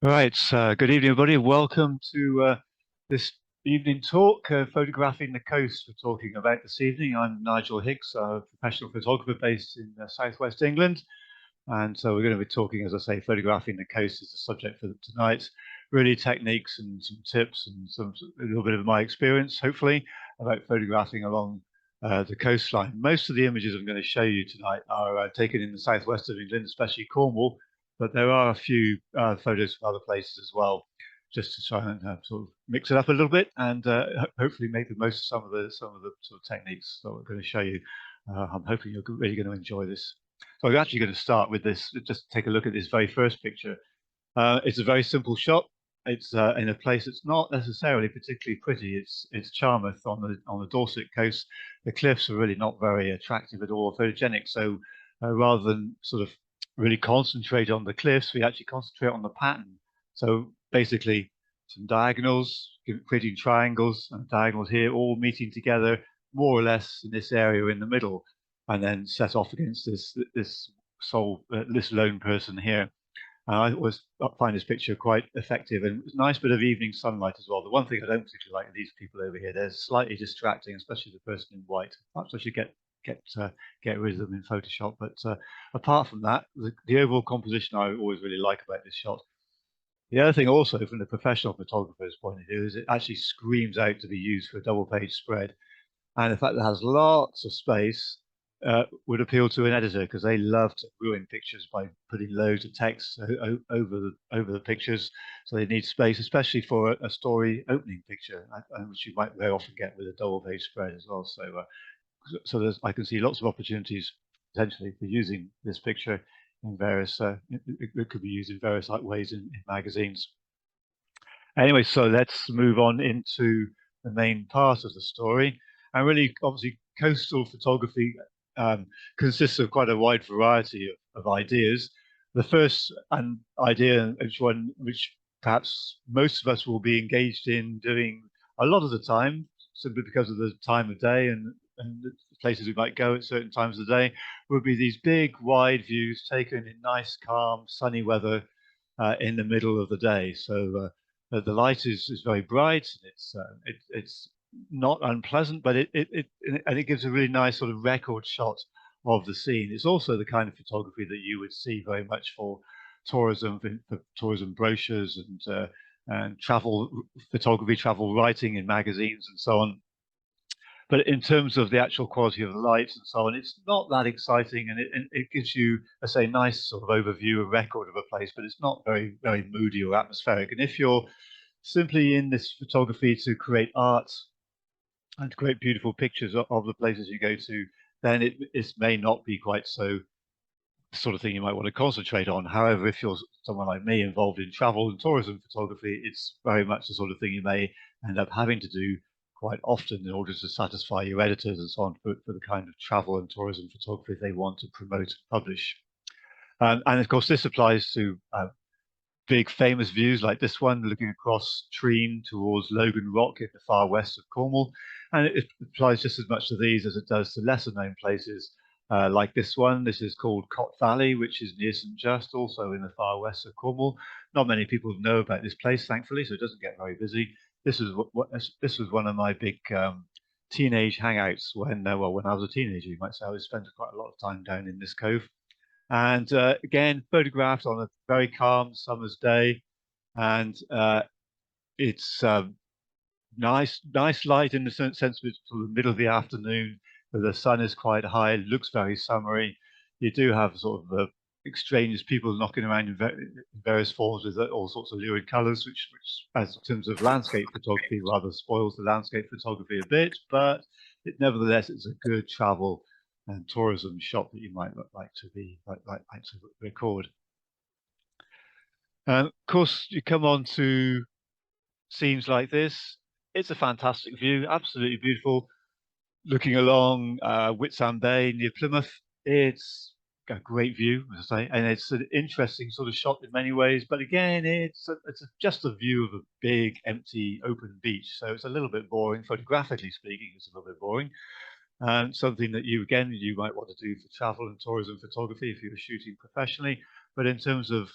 Right, good evening, everybody. Welcome to this evening talk, Photographing the Coast. We're talking about this evening. I'm Nigel Hicks, a professional photographer based in southwest England. And so we're going to be talking, as I say, photographing the coast as the subject for tonight. Really techniques and some tips and a little bit of my experience, hopefully, about photographing along the coastline. Most of the images I'm going to show you tonight are taken in the southwest of England, especially Cornwall, but there are a few photos from other places as well, just to try and sort of mix it up a little bit and hopefully make the most of some of the sort of techniques that we're going to show you. I'm hoping you're really going to enjoy this. So I'm actually going to start with this. Just take a look at this very first picture. It's a very simple shot. It's in a place that's not necessarily particularly pretty. It's Charmouth on the Dorset coast. The cliffs are really not very attractive at all, or photogenic. So rather than sort of really concentrate on the cliffs, we actually concentrate on the pattern. So basically, some diagonals, creating triangles and diagonals here, all meeting together more or less in this area in the middle, and then set off against this lone person here. I always find this picture quite effective, and it's a nice bit of evening sunlight as well. The one thing I don't particularly like are these people over here. They're slightly distracting, especially the person in white. Perhaps I should get rid of them in Photoshop. But apart from that, the overall composition I always really like about this shot. The other thing also from the professional photographer's point of view is it actually screams out to be used for a double page spread. And the fact that it has lots of space would appeal to an editor because they love to ruin pictures by putting loads of text over the pictures. So they need space, especially for a story opening picture, which you might very often get with a double page spread as well. So I can see lots of opportunities potentially for using this picture in various. It could be used in various ways in magazines. Anyway, so let's move on into the main part of the story. And really, obviously, coastal photography consists of quite a wide variety of ideas. The first idea, which perhaps most of us will be engaged in doing a lot of the time, simply because of the time of day and the places we might go at certain times of the day, would be these big, wide views taken in nice, calm, sunny weather in the middle of the day. So the light is very bright. It's not unpleasant, but it gives a really nice sort of record shot of the scene. It's also the kind of photography that you would see very much for tourism brochures and travel photography, travel writing in magazines and so on. But in terms of the actual quality of the light and so on, it's not that exciting, and it gives you, I say, nice sort of overview, a record of a place, but it's not very, very moody or atmospheric. And if you're simply in this photography to create art and to create beautiful pictures of the places you go to, then it may not be quite so the sort of thing you might want to concentrate on. However, if you're someone like me involved in travel and tourism photography, it's very much the sort of thing you may end up having to do quite often in order to satisfy your editors and so on for the kind of travel and tourism photography they want to promote and publish. And of course, this applies to big famous views like this one, looking across Treen towards Logan Rock in the far west of Cornwall. And it applies just as much to these as it does to lesser known places like this one. This is called Cot Valley, which is near St Just, also in the far west of Cornwall. Not many people know about this place, thankfully, so it doesn't get very busy. This was one of my big teenage hangouts when I was a teenager, you might say. I was spending quite a lot of time down in this cove. And again, photographed on a very calm summer's day, and it's nice light in the sense of it's sort of the middle of the afternoon. The sun is quite high, it looks very summery. You do have sort of extraneous people knocking around in various forms with all sorts of lurid colours, which, as in terms of landscape photography, rather spoils the landscape photography a bit. But nevertheless, it's a good travel and tourism shot that you might like to record. And of course, you come on to scenes like this. It's a fantastic view, absolutely beautiful. Looking along Whitsand Bay near Plymouth, it's a great view, as I say, and it's an interesting sort of shot in many ways. But again, just a view of a big, empty, open beach, so it's a little bit boring. Photographically speaking, it's a little bit boring. And something that you might want to do for travel and tourism photography if you were shooting professionally. But in terms of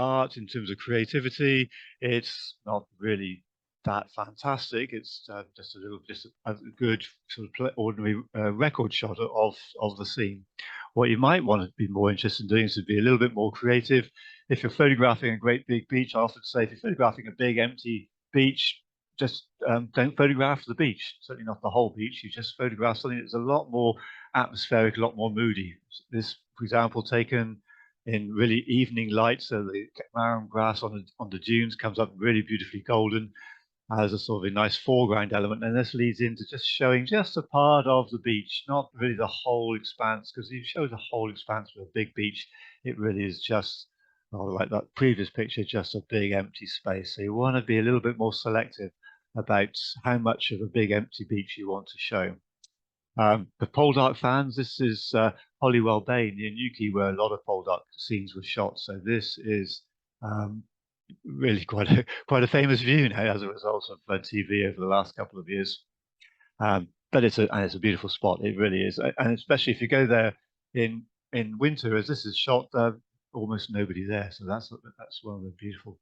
art, in terms of creativity, it's not really that fantastic. It's just a good sort of ordinary record shot of the scene. What you might want to be more interested in doing is to be a little bit more creative. If you're photographing a great big beach, I often say if you're photographing a big empty beach, just don't photograph the beach, certainly not the whole beach. You just photograph something that's a lot more atmospheric, a lot more moody. This, for example, taken in really evening light, so the marram grass on the dunes comes up really beautifully golden, has a sort of a nice foreground element, and this leads into just showing just a part of the beach, not really the whole expanse, because if you show the whole expanse of a big beach, it really is just, well, like that previous picture, just a big empty space. So you want to be a little bit more selective about how much of a big empty beach you want to show. The pole dark fans, this is Holywell Bay near Newquay, where a lot of pole dark scenes were shot. So this is really quite a famous view now as a result of TV over the last couple of years. But it's a beautiful spot. It really is, and especially if you go there in winter, as this is shot, almost nobody there. So that's one of the beautiful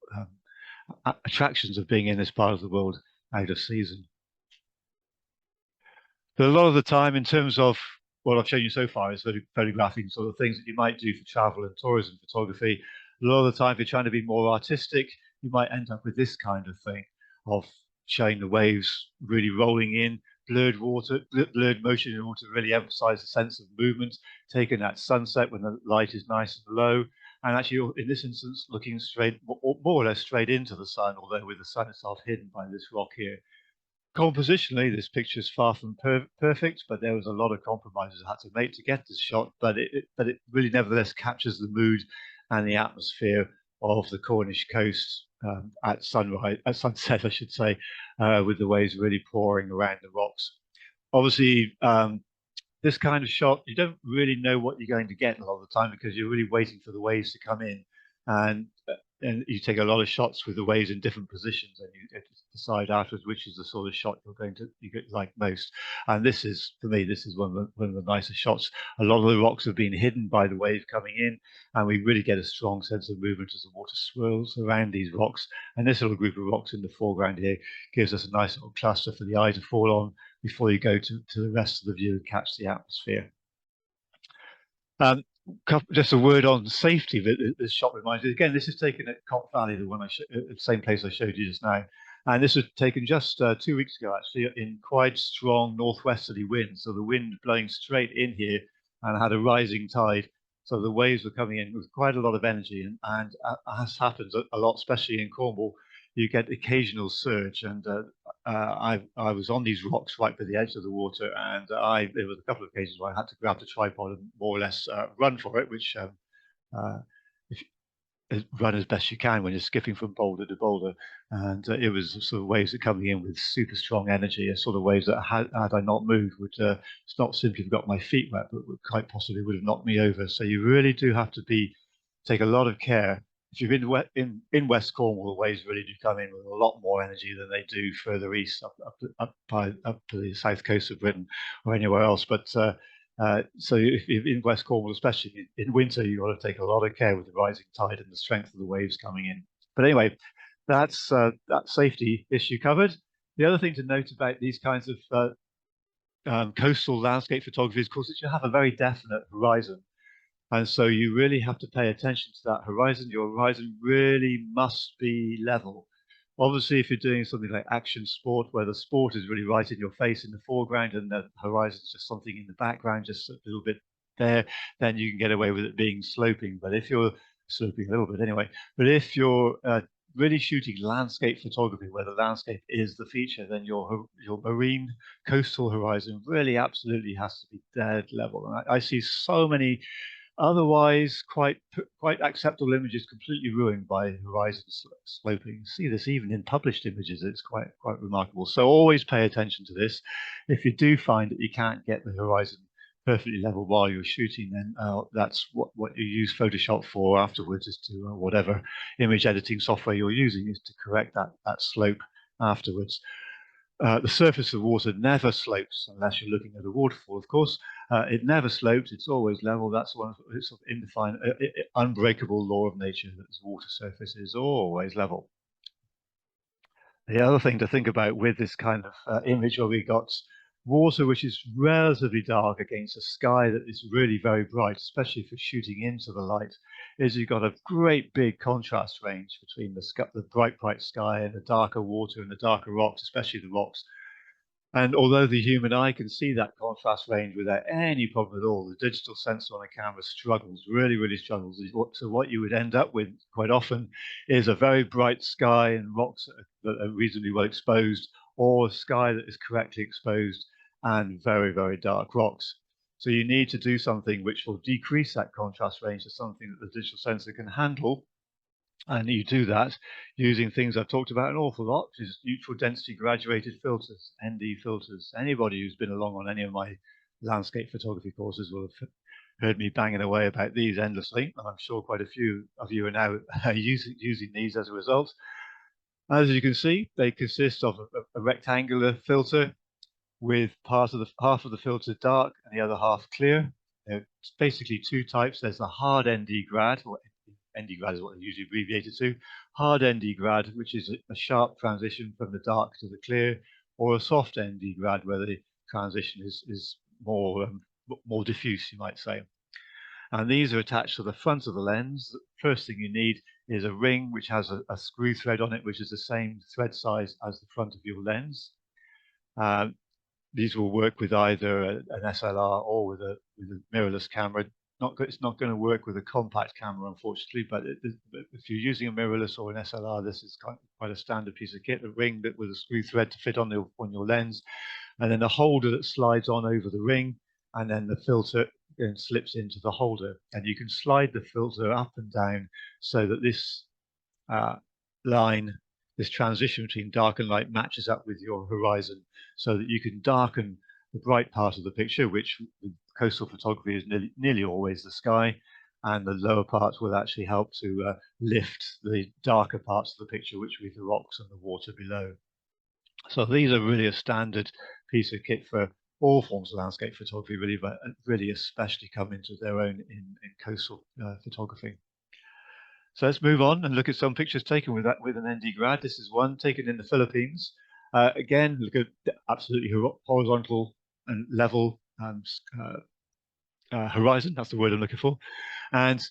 attractions of being in this part of the world out of season. But a lot of the time, in terms of what I've shown you so far, is photographing sort of things that you might do for travel and tourism photography. A lot of the time, if you're trying to be more artistic, you might end up with this kind of thing of showing the waves really rolling in, blurred water, blurred motion in order to really emphasize the sense of movement, taken at sunset when the light is nice and low. And actually, in this instance, looking straight, more or less straight into the sun, although with the sun itself hidden by this rock here. Compositionally, this picture is far from perfect, but there was a lot of compromises I had to make to get this shot. But it really nevertheless captures the mood and the atmosphere of the Cornish coast at sunset, I should say, with the waves really pouring around the rocks. Obviously, this kind of shot, you don't really know what you're going to get a lot of the time because you're really waiting for the waves to come in, and you take a lot of shots with the waves in different positions, and you decide afterwards which is the sort of shot you like most. And this is, for me, this is one of the nicer shots. A lot of the rocks have been hidden by the wave coming in, and we really get a strong sense of movement as the water swirls around these rocks. And this little group of rocks in the foreground here gives us a nice little cluster for the eye to fall on before you go to the rest of the view and catch the atmosphere. Just a word on safety that this shot reminds me. Again, this is taken at Cock Valley, the same place I showed you just now. And this was taken just 2 weeks ago, actually, in quite strong northwesterly winds. So the wind blowing straight in here and had a rising tide. So the waves were coming in with quite a lot of energy. And as happens a lot, especially in Cornwall, you get occasional surge. And I was on these rocks right by the edge of the water, and there was a couple of occasions where I had to grab the tripod and more or less run for it, which run as best you can when you're skipping from boulder to boulder. And it was sort of waves that coming in with super strong energy, a sort of waves that had I not moved would not simply have got my feet wet, but would quite possibly would have knocked me over. So you really do have to take a lot of care. If you've been in West Cornwall, the waves really do come in with a lot more energy than they do further east, up to the south coast of Britain or anywhere else. But so if you're in West Cornwall, especially in winter, you've got to take a lot of care with the rising tide and the strength of the waves coming in. But anyway, that's that safety issue covered. The other thing to note about these kinds of coastal landscape photography is, of course, that you have a very definite horizon. And so you really have to pay attention to that horizon. Your horizon really must be level. Obviously, if you're doing something like action sport, where the sport is really right in your face in the foreground and the horizon is just something in the background, just a little bit there, then you can get away with it being sloping. But if you're sloping a little bit anyway, but if you're really shooting landscape photography, where the landscape is the feature, then your marine coastal horizon really absolutely has to be dead level. And I see so many otherwise quite acceptable images completely ruined by horizon sloping. You see this even in published images. It's quite remarkable. So always pay attention to this. If you do find that you can't get the horizon perfectly level while you're shooting, then that's what you use Photoshop for afterwards, is to whatever image editing software you're using is to correct that slope afterwards. The surface of water never slopes unless you're looking at a waterfall, of course. It never slopes, it's always level. That's one sort of indefined, unbreakable law of nature, that the water surface is always level. The other thing to think about with this kind of image where we got water which is relatively dark against a sky that is really very bright, especially for shooting into the light, is you've got a great big contrast range between the bright sky and the darker water and the darker rocks, especially the rocks. And although the human eye can see that contrast range without any problem at all, the digital sensor on a camera struggles, really struggles. So what you would end up with quite often is a very bright sky and rocks that are reasonably well exposed, or a sky that is correctly exposed and very dark rocks. So you need to do something which will decrease that contrast range to something that the digital sensor can handle. And you do that using things I've talked about an awful lot, which is neutral density graduated filters, ND filters. Anybody who's been along on any of my landscape photography courses will have heard me banging away about these endlessly. And I'm sure quite a few of you are now using these as a result. As you can see, they consist of a rectangular filter with half of the filter dark and the other half clear. It's basically two types. There's the hard ND grad, or ND grad is what they usually abbreviate it to. Hard ND grad, which is a sharp transition from the dark to the clear, or a soft ND grad, where the transition is more diffuse, you might say. And these are attached to the front of the lens. The first thing you need is a ring which has a screw thread on it, which is the same thread size as the front of your lens. These will work with either an SLR or with a mirrorless camera. It's not going to work with a compact camera, unfortunately, but if you're using a mirrorless or an SLR, this is quite a standard piece of kit, a ring with a screw thread to fit on your lens, and then a holder that slides on over the ring, and then the filter slips into the holder. And you can slide the filter up and down so that this this transition between dark and light matches up with your horizon, so that you can darken the bright part of the picture, which with coastal photography is nearly always the sky, and the lower parts will actually help to lift the darker parts of the picture, which will be the rocks and the water below. So these are really a standard piece of kit for all forms of landscape photography, really, but really especially come into their own in coastal photography. So let's move on and look at some pictures taken with an ND grad. This is one taken in the Philippines. Again, look at absolutely horizontal and level horizon. That's the word I'm looking for. And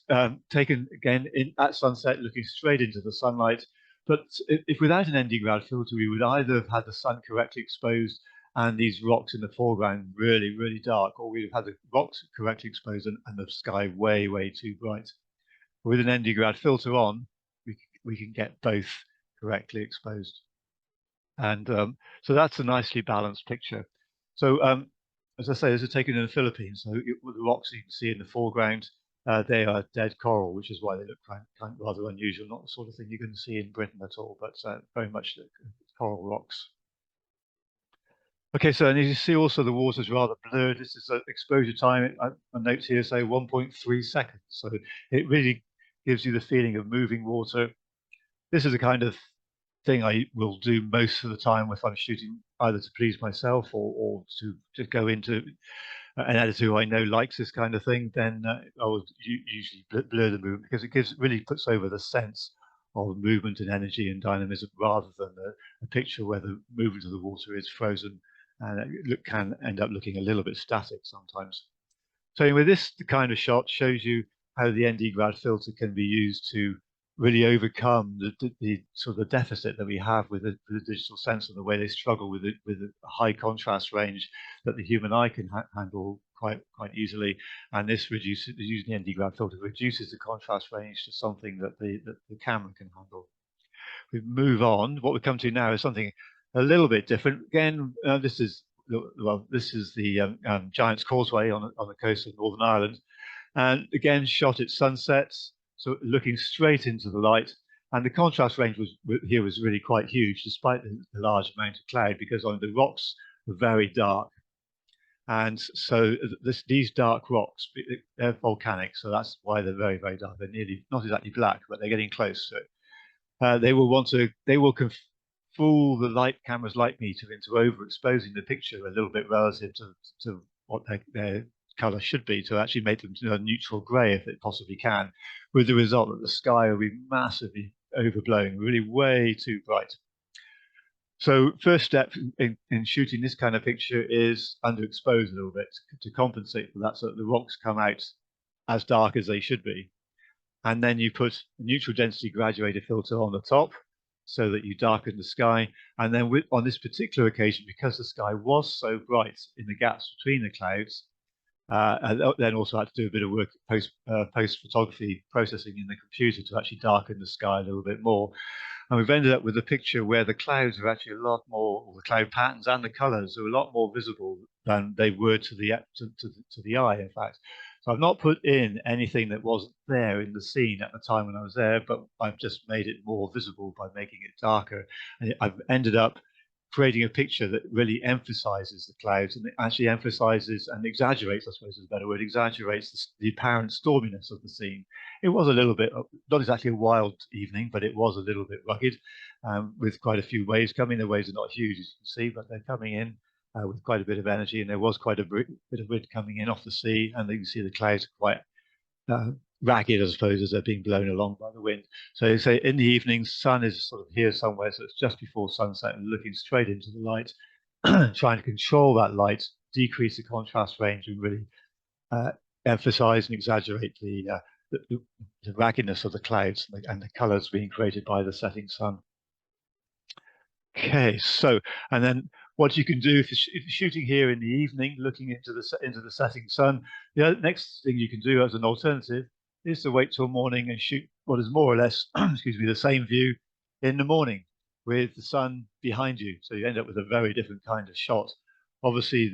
taken again at sunset, looking straight into the sunlight. But if without an ND grad filter, we would either have had the sun correctly exposed and these rocks in the foreground really dark, or we'd have had the rocks correctly exposed and the sky way too bright. With an ND grad filter on, we can get both correctly exposed. And so that's a nicely balanced picture. So as I say, this is taken in the Philippines. So the rocks you can see in the foreground, they are dead coral, which is why they look kind of rather unusual, not the sort of thing you're going to see in Britain at all, but very much coral rocks. Okay, so and you see also the water's rather blurred. This is exposure time. I note here say 1.3 seconds. So it really gives you the feeling of moving water. This is the kind of thing I will do most of the time if I'm shooting, either to please myself or to go into an editor who I know likes this kind of thing. Then I will usually blur the movement, because it really puts over the sense of movement and energy and dynamism, rather than a picture where the movement of the water is frozen and it can end up looking a little bit static sometimes. So anyway, this kind of shot shows you how the ND grad filter can be used to really overcome the sort of the deficit that we have with the digital sensor, the way they struggle with a high contrast range that the human eye can handle quite easily. And this reduces, using the ND grad filter, reduces the contrast range to something that the camera can handle. We move on. What we come to now is something a little bit different. Again, this is the Giant's Causeway on the coast of Northern Ireland, and again shot at sunset, so looking straight into the light. And the contrast range was really quite huge, despite the large amount of cloud, because the rocks were very dark. And so these dark rocks, they're volcanic, so that's why they're very dark. They're nearly not exactly black, but they're getting close to it. They will fool the light cameras like me into overexposing the picture a little bit relative to what their color should be, to actually make them a neutral gray if it possibly can, with the result that the sky will be massively overblowing, really way too bright. So first step in shooting this kind of picture is underexpose a little bit to compensate for that, so that the rocks come out as dark as they should be. And then you put a neutral density graduated filter on the top so that you darken the sky. And then on this particular occasion, because the sky was so bright in the gaps between the clouds, and then also had to do a bit of work post photography processing in the computer to actually darken the sky a little bit more. And we've ended up with a picture where the clouds are actually a lot more, or the cloud patterns and the colors are a lot more visible than they were to the eye, in fact. So I've not put in anything that wasn't there in the scene at the time when I was there, but I've just made it more visible by making it darker. And I've ended up creating a picture that really emphasizes the clouds, and it actually emphasizes and exaggerates, I suppose is a better word, exaggerates the apparent storminess of the scene. It was a little bit, not exactly a wild evening, but it was a little bit rugged, with quite a few waves coming. The waves are not huge, as you can see, but they're coming in with quite a bit of energy, and there was quite a bit of wind coming in off the sea, and you can see the clouds are quite ragged, I suppose, as they're being blown along by the wind. So you say in the evening, sun is sort of here somewhere, so it's just before sunset and looking straight into the light, trying to control that light, decrease the contrast range, and really emphasize and exaggerate the raggedness of the clouds and the colors being created by the setting sun. Okay, so, and then what you can do if you're shooting here in the evening, looking into the setting sun, the next thing you can do as an alternative is to wait till morning and shoot what is more or less, excuse me, the same view in the morning with the sun behind you. So you end up with a very different kind of shot. Obviously,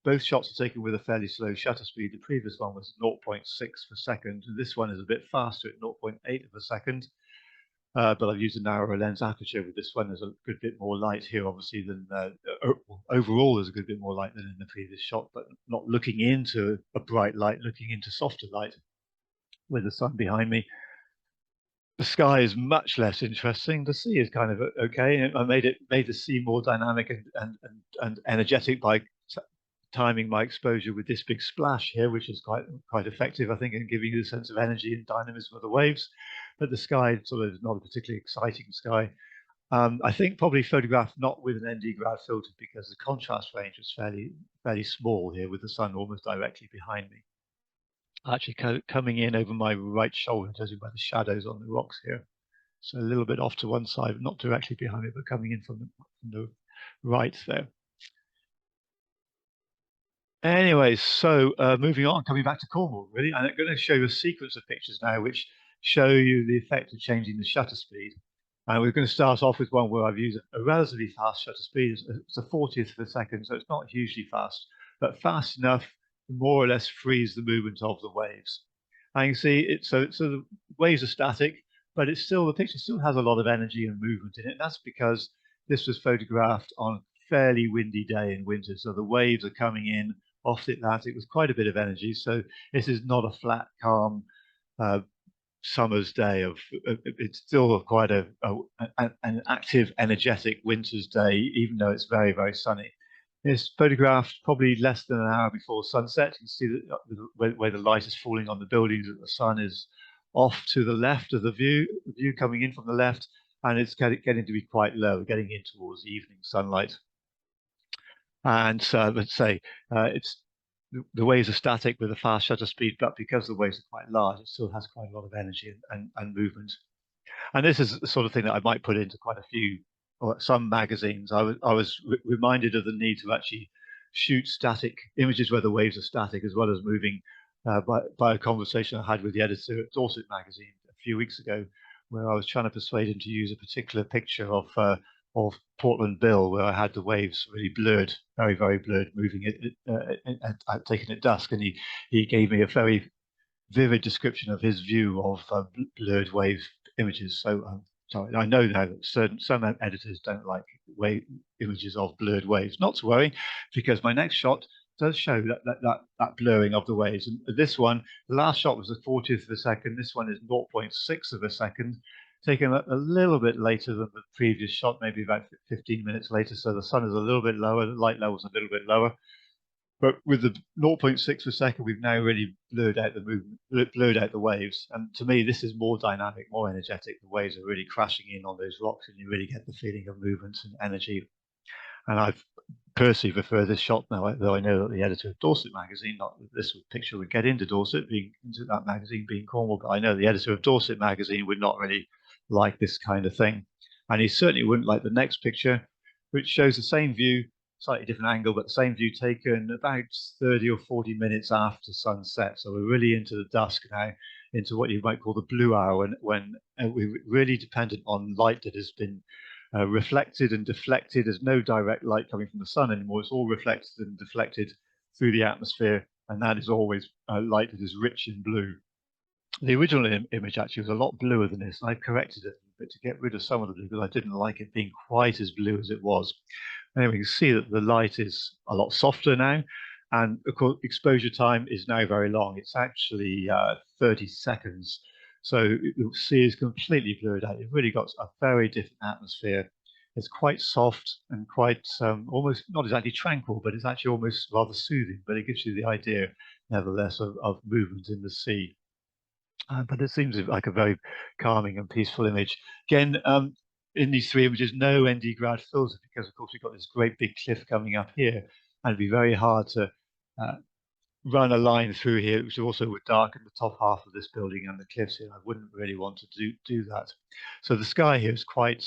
both shots are taken with a fairly slow shutter speed. The previous one was 0.6 per second, and this one is a bit faster at 0.8 of a second. But I've used a narrower lens aperture with this one. There's a good bit more light here, obviously, than overall. There's a good bit more light than in the previous shot, but not looking into a bright light, looking into softer light with the sun behind me. The sky is much less interesting. The sea is kind of okay. I made the sea more dynamic and energetic by timing my exposure with this big splash here, which is quite effective, I think, in giving you a sense of energy and dynamism of the waves. But the sky sort of is not a particularly exciting sky. I think probably photographed not with an ND grad filter because the contrast range was fairly small here with the sun almost directly behind me. Actually coming in over my right shoulder, judging by the shadows on the rocks here. So a little bit off to one side, not directly behind me, but coming in from the right there. Anyways, so moving on, coming back to Cornwall, really, and I'm going to show you a sequence of pictures now which show you the effect of changing the shutter speed. And we're going to start off with one where I've used a relatively fast shutter speed. It's a 40th of a second, so it's not hugely fast, but fast enough to more or less freeze the movement of the waves. And you can see so the waves are static, but the picture still has a lot of energy and movement in it. And that's because this was photographed on a fairly windy day in winter, so the waves are coming in off the Atlantic with quite a bit of energy. So this is not a flat, calm summer's day. It's still quite an active, energetic winter's day, even though it's very, very sunny. It's photographed probably less than an hour before sunset. You can see that where the light is falling on the buildings, that the sun is off to the left of the view coming in from the left, and it's getting to be quite low, getting in towards evening sunlight. And let's say the waves are static with a fast shutter speed, but because the waves are quite large, it still has quite a lot of energy and movement. And this is the sort of thing that I might put into quite a few or some magazines. I was reminded of the need to actually shoot static images where the waves are static, as well as moving by a conversation I had with the editor at Dorset magazine a few weeks ago, where I was trying to persuade him to use a particular picture of Portland Bill, where I had the waves really blurred, very, very blurred, moving taken at dusk. And he gave me a very vivid description of his view of blurred wave images. So I know now that some editors don't like images of blurred waves. Not to worry, because my next shot does show that blurring of the waves. And this one, the last shot was a 40th of a second. This one is 0.6 of a second. taken a little bit later than the previous shot, maybe about 15 minutes later. So the sun is a little bit lower, the light level's a little bit lower. But with the 0.6 per second, we've now really blurred out the movement, blurred out the waves. And to me, this is more dynamic, more energetic. The waves are really crashing in on those rocks, and you really get the feeling of movement and energy. And I've personally prefer this shot now, though I know that the editor of Dorset magazine, not that this picture would get into Dorset, being into that magazine being Cornwall, but I know the editor of Dorset magazine would not really like this kind of thing. And he certainly wouldn't like the next picture, which shows the same view, slightly different angle, but the same view taken about 30 or 40 minutes after sunset. So we're really into the dusk now, into what you might call the blue hour, when we're really dependent on light that has been reflected and deflected. There's no direct light coming from the sun anymore. It's all reflected and deflected through the atmosphere, and that is always light that is rich in blue. The original image actually was a lot bluer than this, and I've corrected it a bit to get rid of some of the blue because I didn't like it being quite as blue as it was. Anyway, you can see that the light is a lot softer now, and of course exposure time is now very long. It's actually 30 seconds. So the sea is completely blurred out. You've really got a very different atmosphere. It's quite soft and quite almost not exactly tranquil, but it's actually almost rather soothing. But it gives you the idea, nevertheless, of movement in the sea. But it seems like a very calming and peaceful image. Again, in these three images, no ND grad filter because, of course, we've got this great big cliff coming up here, and it'd be very hard to run a line through here, which also would darken the top half of this building and the cliffs here. I wouldn't really want to do that. So the sky here is quite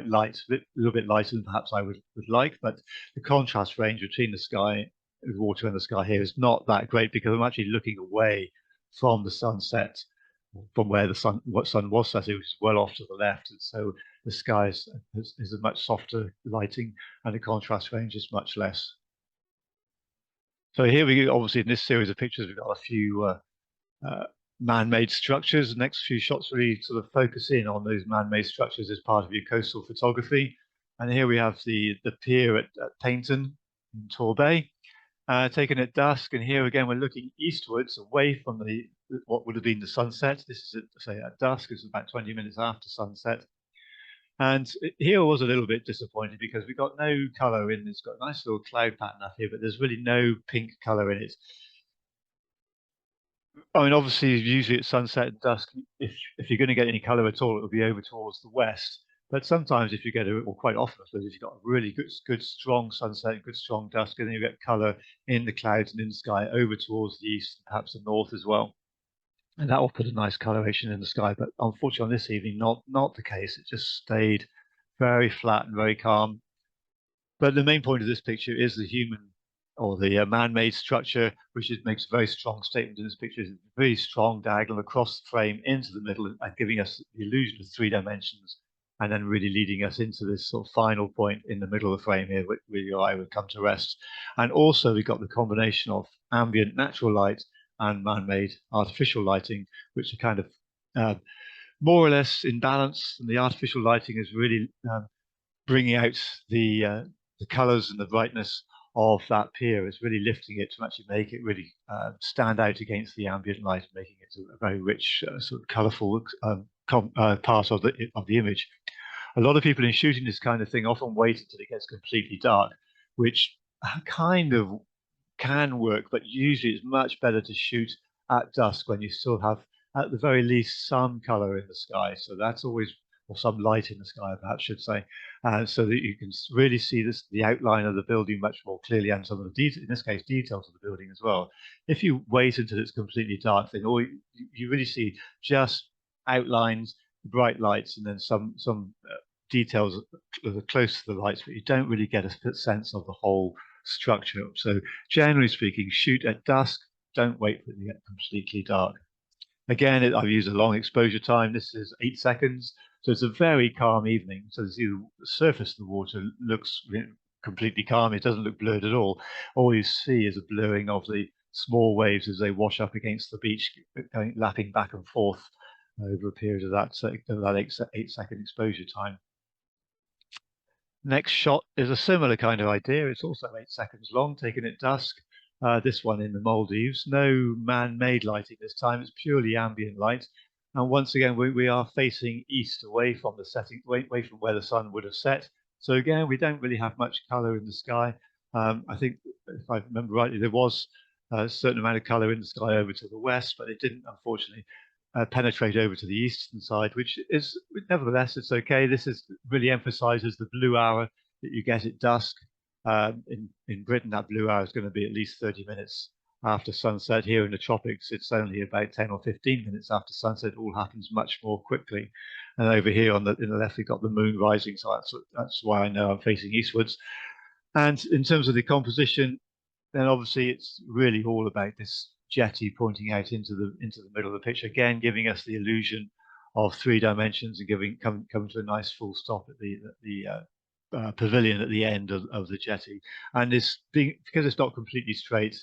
light, a little bit lighter than perhaps I would like, but the contrast range between the sky, the water and the sky here is not that great because I'm actually looking away from the sunset, from where the sun was setting, which is well off to the left. And so the sky is a much softer lighting and the contrast range is much less. So here we go. Obviously, in this series of pictures, we've got a few man-made structures. The next few shots really sort of focus in on those man-made structures as part of your coastal photography. And here we have the pier at Paynton in Torbay, taken at dusk. And here again, we're looking eastwards, away from what would have been the sunset. This is at dusk. It's about 20 minutes after sunset. And here I was a little bit disappointed because we got no color in. It's got a nice little cloud pattern up here, but there's really no pink color in it. I mean, obviously, usually at sunset and dusk, if you're going to get any color at all, it will be over towards the west. But sometimes, if you get or quite often, I suppose, if you've got a really good, strong sunset, good, strong dusk, and then you get color in the clouds and in the sky over towards the east, perhaps the north as well. And that will put a nice coloration in the sky. But unfortunately, on this evening, not the case. It just stayed very flat and very calm. But the main point of this picture is the human or the man-made structure, which makes a very strong statement in this picture. It's a very strong diagonal across the frame into the middle and giving us the illusion of 3 dimensions, and then really leading us into this sort of final point in the middle of the frame here, where your eye would come to rest. And also we've got the combination of ambient natural light and man-made artificial lighting, which are kind of more or less in balance. And the artificial lighting is really bringing out the colors and the brightness of that pier. It's really lifting it to actually make it really stand out against the ambient light, making it a very rich, sort of colorful part of the image. A lot of people in shooting this kind of thing often wait until it gets completely dark, which kind of can work, but usually it's much better to shoot at dusk when you still have, at the very least, some color in the sky. So that's always, or some light in the sky, perhaps should say, so that you can really see the outline of the building much more clearly, and some of the details, in this case, details of the building as well. If you wait until it's completely dark, then all you really see just outlines, bright lights, and then some details that are close to the lights, but you don't really get a sense of the whole structure. So generally speaking, shoot at dusk, don't wait for it to get completely dark. Again, I've used a long exposure time. This is 8 seconds. So it's a very calm evening. So the surface of the water looks completely calm. It doesn't look blurred at all. All you see is a blurring of the small waves as they wash up against the beach, lapping back and forth over a period of that 8-second exposure time. Next shot is a similar kind of idea. It's also 8 seconds long, taken at dusk. This one in the Maldives. No man-made lighting this time. It's purely ambient light. And once again, we are facing east, away from the setting, away from where the sun would have set. So again, we don't really have much color in the sky. I think, if I remember rightly, there was a certain amount of color in the sky over to the west, but it didn't, unfortunately, penetrate over to the eastern side, which is, nevertheless, it's okay. This is really emphasizes the blue hour that you get at dusk. In Britain, that blue hour is going to be at least 30 minutes after sunset. Here in the tropics, it's only about 10 or 15 minutes after sunset. It all happens much more quickly. And over here in the left, we've got the moon rising, so that's why I know I'm facing eastwards. And in terms of the composition, then obviously it's really all about this jetty pointing out into the middle of the picture, again giving us the illusion of 3 dimensions and coming to a nice full stop at the pavilion at the end of the jetty. And this being, because it's not completely straight,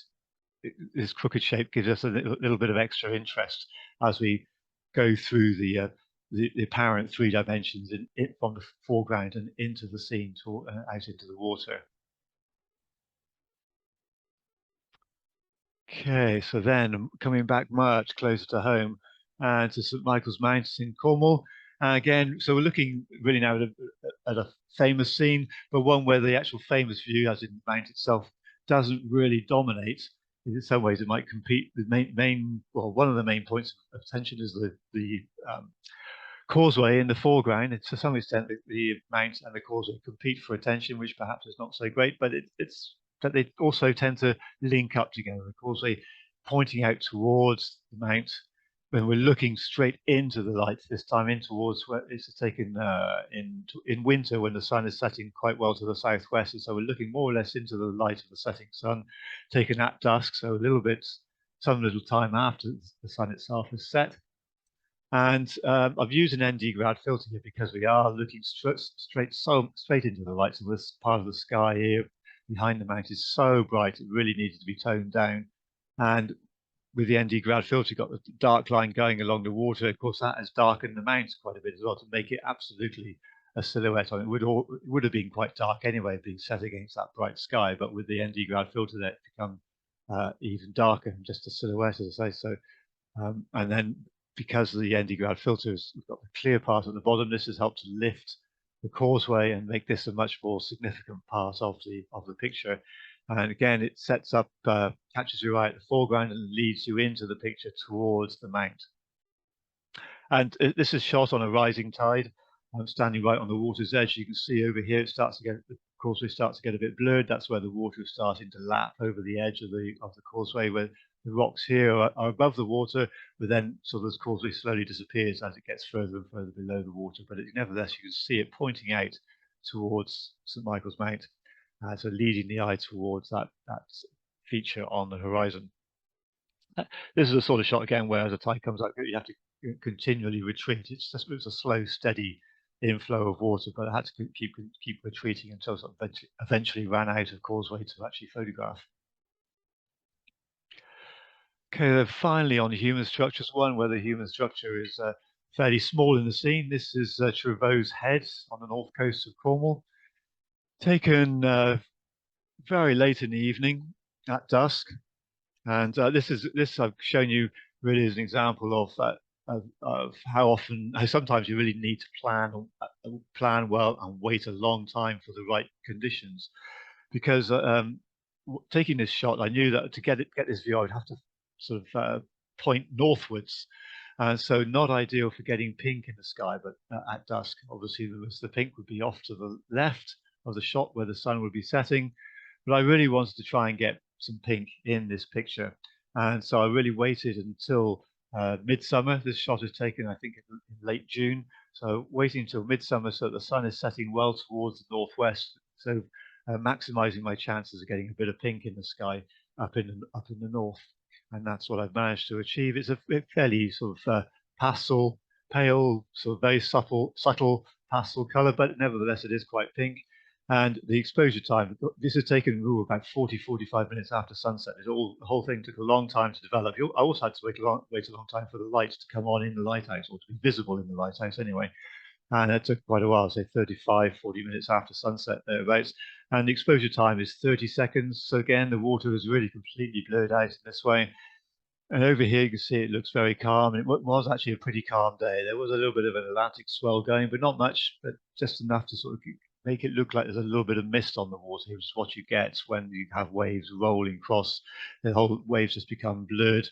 this crooked shape gives us a little bit of extra interest as we go through the apparent 3 dimensions from the foreground and into the scene, out into the water. Okay, so then coming back much closer to home and to St Michael's Mount in Cornwall. Again, so we're looking really now at a famous scene, but one where the actual famous view, as in the mount itself, doesn't really dominate. In some ways, it might compete. The well, one of the main points of attention is the causeway in the foreground. It's to some extent the mount and the causeway compete for attention, which perhaps is not so great, but it's that they also tend to link up together. The causeway pointing out towards the mount when we're looking straight into the light, this time in towards where it's taken in winter when the sun is setting quite well to the southwest, and so we're looking more or less into the light of the setting sun, taken at dusk, so some little time after the sun itself is set. And I've used an ND grad filter here because we are looking straight into the light. So this part of the sky here behind the mount is so bright, it really needed to be toned down. And with the ND grad filter, you've got the dark line going along the water. Of course, that has darkened the mount quite a bit as well to make it absolutely a silhouette. I mean, it would have been quite dark anyway, being set against that bright sky. But with the ND grad filter, that become even darker and just a silhouette, as I say. So, and then because of the ND grad filters, we've got the clear part at the bottom. This has helped to lift the causeway and make this a much more significant part of the picture. And again, it sets up, catches your eye at the foreground and leads you into the picture towards the mount. And this is shot on a rising tide. I'm standing right on the water's edge. You can see over here, the causeway starts to get a bit blurred. That's where the water is starting to lap over the edge of the causeway, where the rocks here are above the water, but then sort of this causeway slowly disappears as it gets further and further below the water. But nevertheless, you can see it pointing out towards St Michael's Mount, so leading the eye towards that feature on the horizon. This is a sort of shot again where as the tide comes up, you have to continually retreat. It's a slow, steady inflow of water, but I had to keep retreating until sort of eventually ran out of causeway to actually photograph. Okay, then finally on human structures, one where the human structure is fairly small in the scene. This is Trevose Head on the north coast of Cornwall, taken very late in the evening at dusk. And this I've shown you really as an example of how sometimes you really need to plan well and wait a long time for the right conditions. Because taking this shot, I knew that to get this view, I would have to sort of point northwards, and so not ideal for getting pink in the sky. But at dusk, obviously, the pink would be off to the left of the shot where the sun would be setting. But I really wanted to try and get some pink in this picture, and so I really waited until midsummer. This shot is taken, I think, in late June. So waiting until midsummer so that the sun is setting well towards the northwest, so maximizing my chances of getting a bit of pink in the sky up in the north. And that's what I've managed to achieve. It's a fairly sort of pastel, pale, sort of very subtle pastel color, but nevertheless it is quite pink. And the exposure time, this has taken about 40-45 minutes after sunset. The whole thing took a long time to develop. I also had to wait a long time for the light to come on in the lighthouse, or to be visible in the lighthouse anyway. And it took quite a while, say 35-40 minutes after sunset thereabouts. And the exposure time is 30 seconds. So again, the water is really completely blurred out in this way. And over here, you can see it looks very calm. And it was actually a pretty calm day. There was a little bit of an Atlantic swell going, but not much, but just enough to sort of make it look like there's a little bit of mist on the water, which is what you get when you have waves rolling across. The whole waves just become blurred,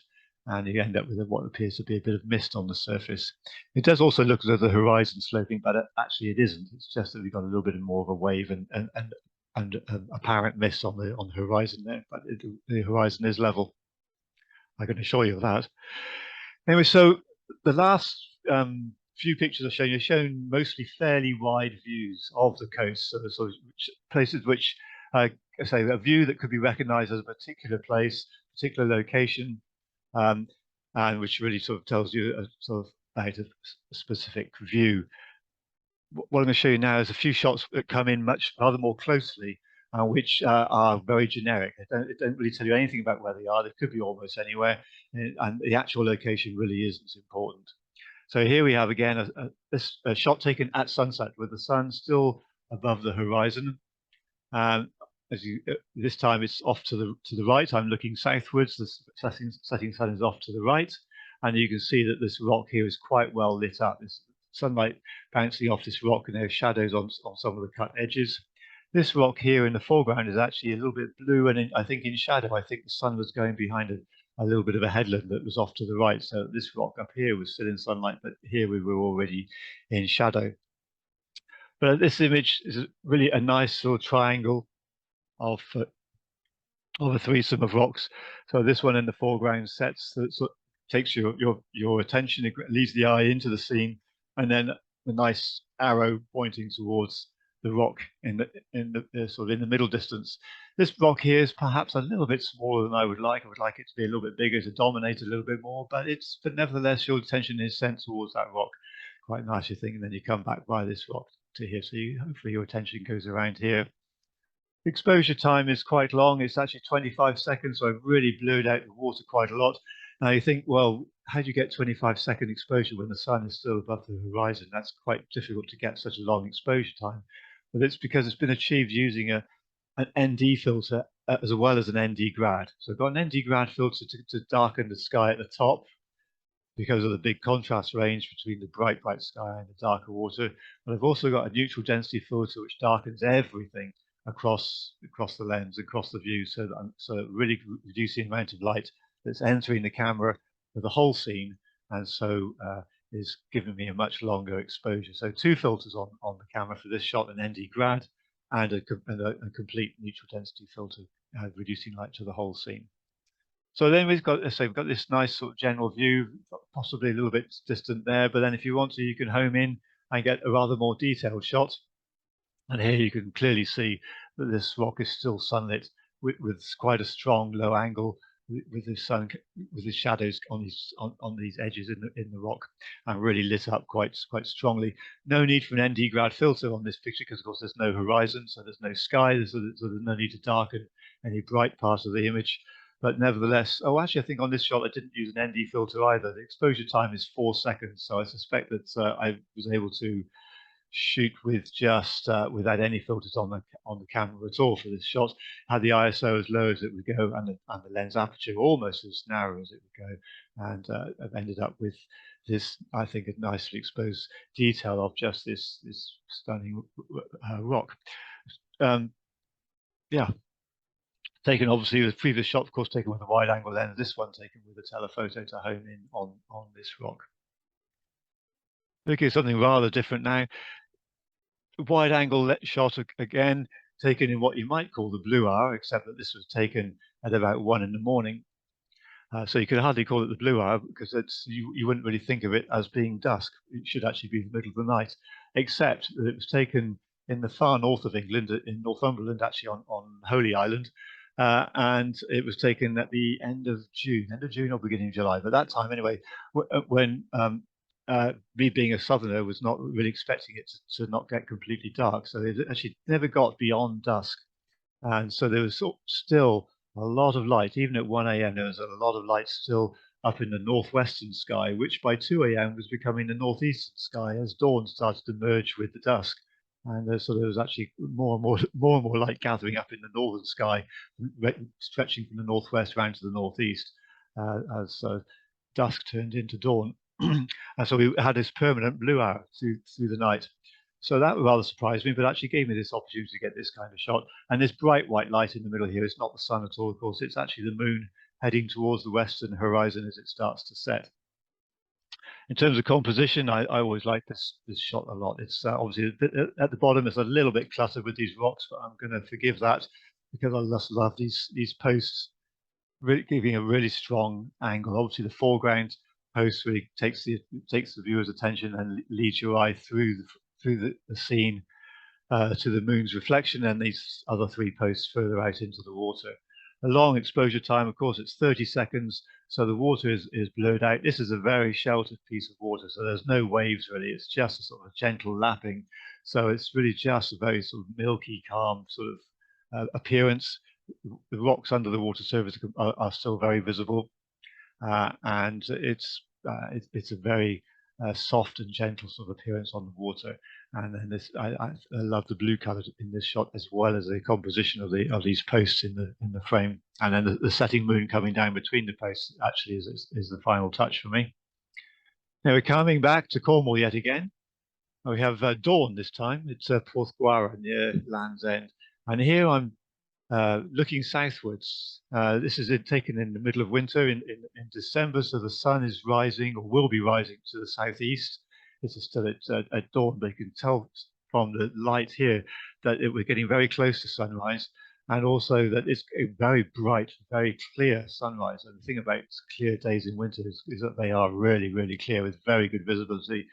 and you end up with what appears to be a bit of mist on the surface. It does also look as though the horizon's sloping, but actually it isn't. It's just that we've got a little bit more of a wave and apparent mist on the horizon there, but the horizon is level. I can assure you of that. Anyway, so the last few pictures I've shown you are shown mostly fairly wide views of the coast, so sort of places which, I say, a view that could be recognized as a particular place, particular location, and which really sort of tells you a sort of about a specific view. What I'm going to show you now is a few shots that come in rather more closely, which are very generic. They don't really tell you anything about where they are. They could be almost anywhere, and the actual location really isn't important. So here we have again a shot taken at sunset with the sun still above the horizon. This time it's off to the right. I'm looking southwards. The setting sun is off to the right, and you can see that this rock here is quite well lit up. There's sunlight bouncing off this rock, and there are shadows on some of the cut edges. This rock here in the foreground is actually a little bit blue, and I think in shadow. I think the sun was going behind a little bit of a headland that was off to the right. So this rock up here was still in sunlight, but here we were already in shadow. But this image is really a nice sort of triangle of a threesome of rocks. So this one in the foreground takes your attention, it leads the eye into the scene, and then the nice arrow pointing towards the rock in the sort of in the middle distance. This rock here is perhaps a little bit smaller than I would like. I would like it to be a little bit bigger, to dominate a little bit more, but nevertheless your attention is sent towards that rock quite nicely, and then you come back by this rock to here. So hopefully your attention goes around here. The exposure time is quite long. It's actually 25 seconds, so I've really blurred out the water quite a lot. Now you think, well, how do you get 25-second exposure when the sun is still above the horizon? That's quite difficult to get such a long exposure time. But it's because it's been achieved using an ND filter as well as an ND grad. So I've got an ND grad filter to darken the sky at the top because of the big contrast range between the bright sky and the darker water. But I've also got a neutral density filter which darkens everything across the lens, across the view, so really reducing the amount of light that's entering the camera for the whole scene, and so is giving me a much longer exposure. So two filters on the camera for this shot, an ND grad and a complete neutral density filter, reducing light to the whole scene. So then we've got this nice sort of general view, possibly a little bit distant there, but then if you want to, you can home in and get a rather more detailed shot. And here you can clearly see that this rock is still sunlit with quite a strong low angle with the sun, with the shadows on these edges in the rock, and really lit up quite strongly. No need for an ND grad filter on this picture because of course there's no horizon, so there's no sky, so there's no need to darken any bright part of the image. But nevertheless, actually I think on this shot I didn't use an ND filter either. The exposure time is 4 seconds, so I suspect that I was able to shoot with just without any filters on the camera at all for this shot. Had the ISO as low as it would go, and the lens aperture almost as narrow as it would go, and I've ended up with this, I think, a nicely exposed detail of just this stunning rock. Yeah, taken obviously the previous shot, of course, taken with a wide angle lens. This one taken with a telephoto to home in on this rock. Looking at something rather different now. Wide angle shot again, taken in what you might call the blue hour, except that this was taken at about 1 in the morning. So you could hardly call it the blue hour because you wouldn't really think of it as being dusk. It should actually be the middle of the night, except that it was taken in the far north of England, in Northumberland, actually on Holy Island, and it was taken at the end of June or beginning of July. But that time anyway, when me being a southerner was not really expecting it to not get completely dark, so it actually never got beyond dusk, and so there was still a lot of light. Even at 1 a.m. there was a lot of light still up in the northwestern sky, which by 2 a.m. was becoming the northeastern sky as dawn started to merge with the dusk. And so there was actually more and more light gathering up in the northern sky, stretching from the northwest around to the northeast. as dusk turned into dawn. And so we had this permanent blue hour through the night. So that rather surprised me, but actually gave me this opportunity to get this kind of shot. And this bright white light in the middle here is not the sun at all, of course. It's actually the moon heading towards the western horizon as it starts to set. In terms of composition, I always like this shot a lot. It's obviously at the bottom, it's a little bit cluttered with these rocks, but I'm going to forgive that because I just love these posts, really giving a really strong angle. Obviously, the foreground post really takes the viewer's attention and leads your eye through the scene to the moon's reflection, and these other three posts further out into the water. A long exposure time, of course, it's 30 seconds, so the water is blurred out. This is a very sheltered piece of water, so there's no waves really. It's just a sort of gentle lapping. So it's really just a very sort of milky, calm sort of appearance. The rocks under the water surface are still very visible, and it's a very soft and gentle sort of appearance on the water. And then this, I love the blue color in this shot, as well as the composition of these posts in the frame. And then the setting moon coming down between the posts actually is the final touch for me. Now we're coming back to Cornwall yet again. We have dawn this time. It's Porthgwara near Land's End, and here I'm looking southwards. This is taken in the middle of winter in December, so the sun is rising or will be rising to the southeast. It's still at dawn, but you can tell from the light here that we're getting very close to sunrise, and also that it's a very bright, very clear sunrise. And the thing about clear days in winter is that they are really, really clear with very good visibility,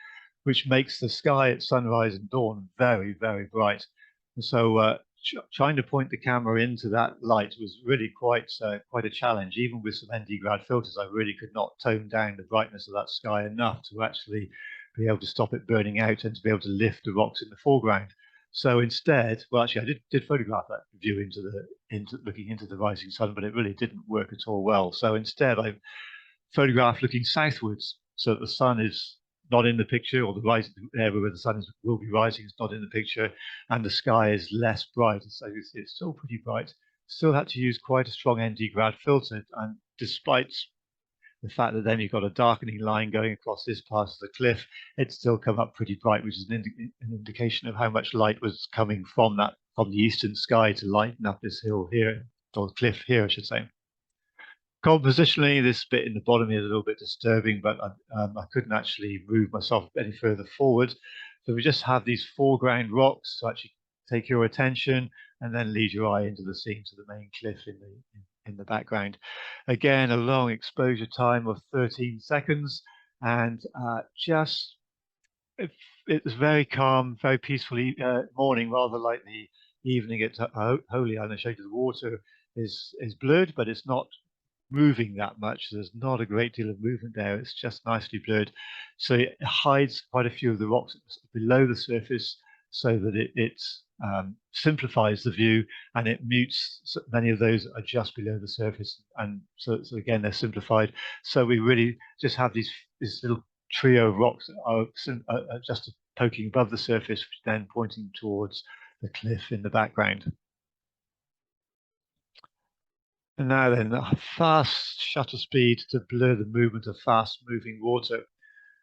which makes the sky at sunrise and dawn very, very bright. And so trying to point the camera into that light was really quite a challenge. Even with some ND grad filters, I really could not tone down the brightness of that sky enough to actually be able to stop it burning out and to be able to lift the rocks in the foreground. So instead, well, actually, I did photograph that view looking into the rising sun, but it really didn't work at all well. So instead, I photographed looking southwards, so that the sun is not in the picture, or the rising area where the sun will be rising is not in the picture, and the sky is less bright. So you see it's still pretty bright. Still had to use quite a strong ND grad filter, and despite the fact that then you've got a darkening line going across this part of the cliff, it's still come up pretty bright, which is an indication of how much light was coming from the eastern sky to lighten up this hill here, or cliff here, I should say. Compositionally, this bit in the bottom is a little bit disturbing, but I couldn't actually move myself any further forward. So we just have these foreground rocks to actually take your attention, and then lead your eye into the scene to the main cliff in the background. Again, a long exposure time of 13 seconds, and it was very calm, very peaceful morning, rather like the evening at Holy Island. I showed you the water is blurred, but it's not moving that much. There's not a great deal of movement there. It's just nicely blurred. So it hides quite a few of the rocks below the surface, so that it simplifies the view, and it mutes many of those that are just below the surface. And so again, they're simplified. So we really just have this little trio of rocks that are just poking above the surface, which then pointing towards the cliff in the background. And now then, a fast shutter speed to blur the movement of fast moving water.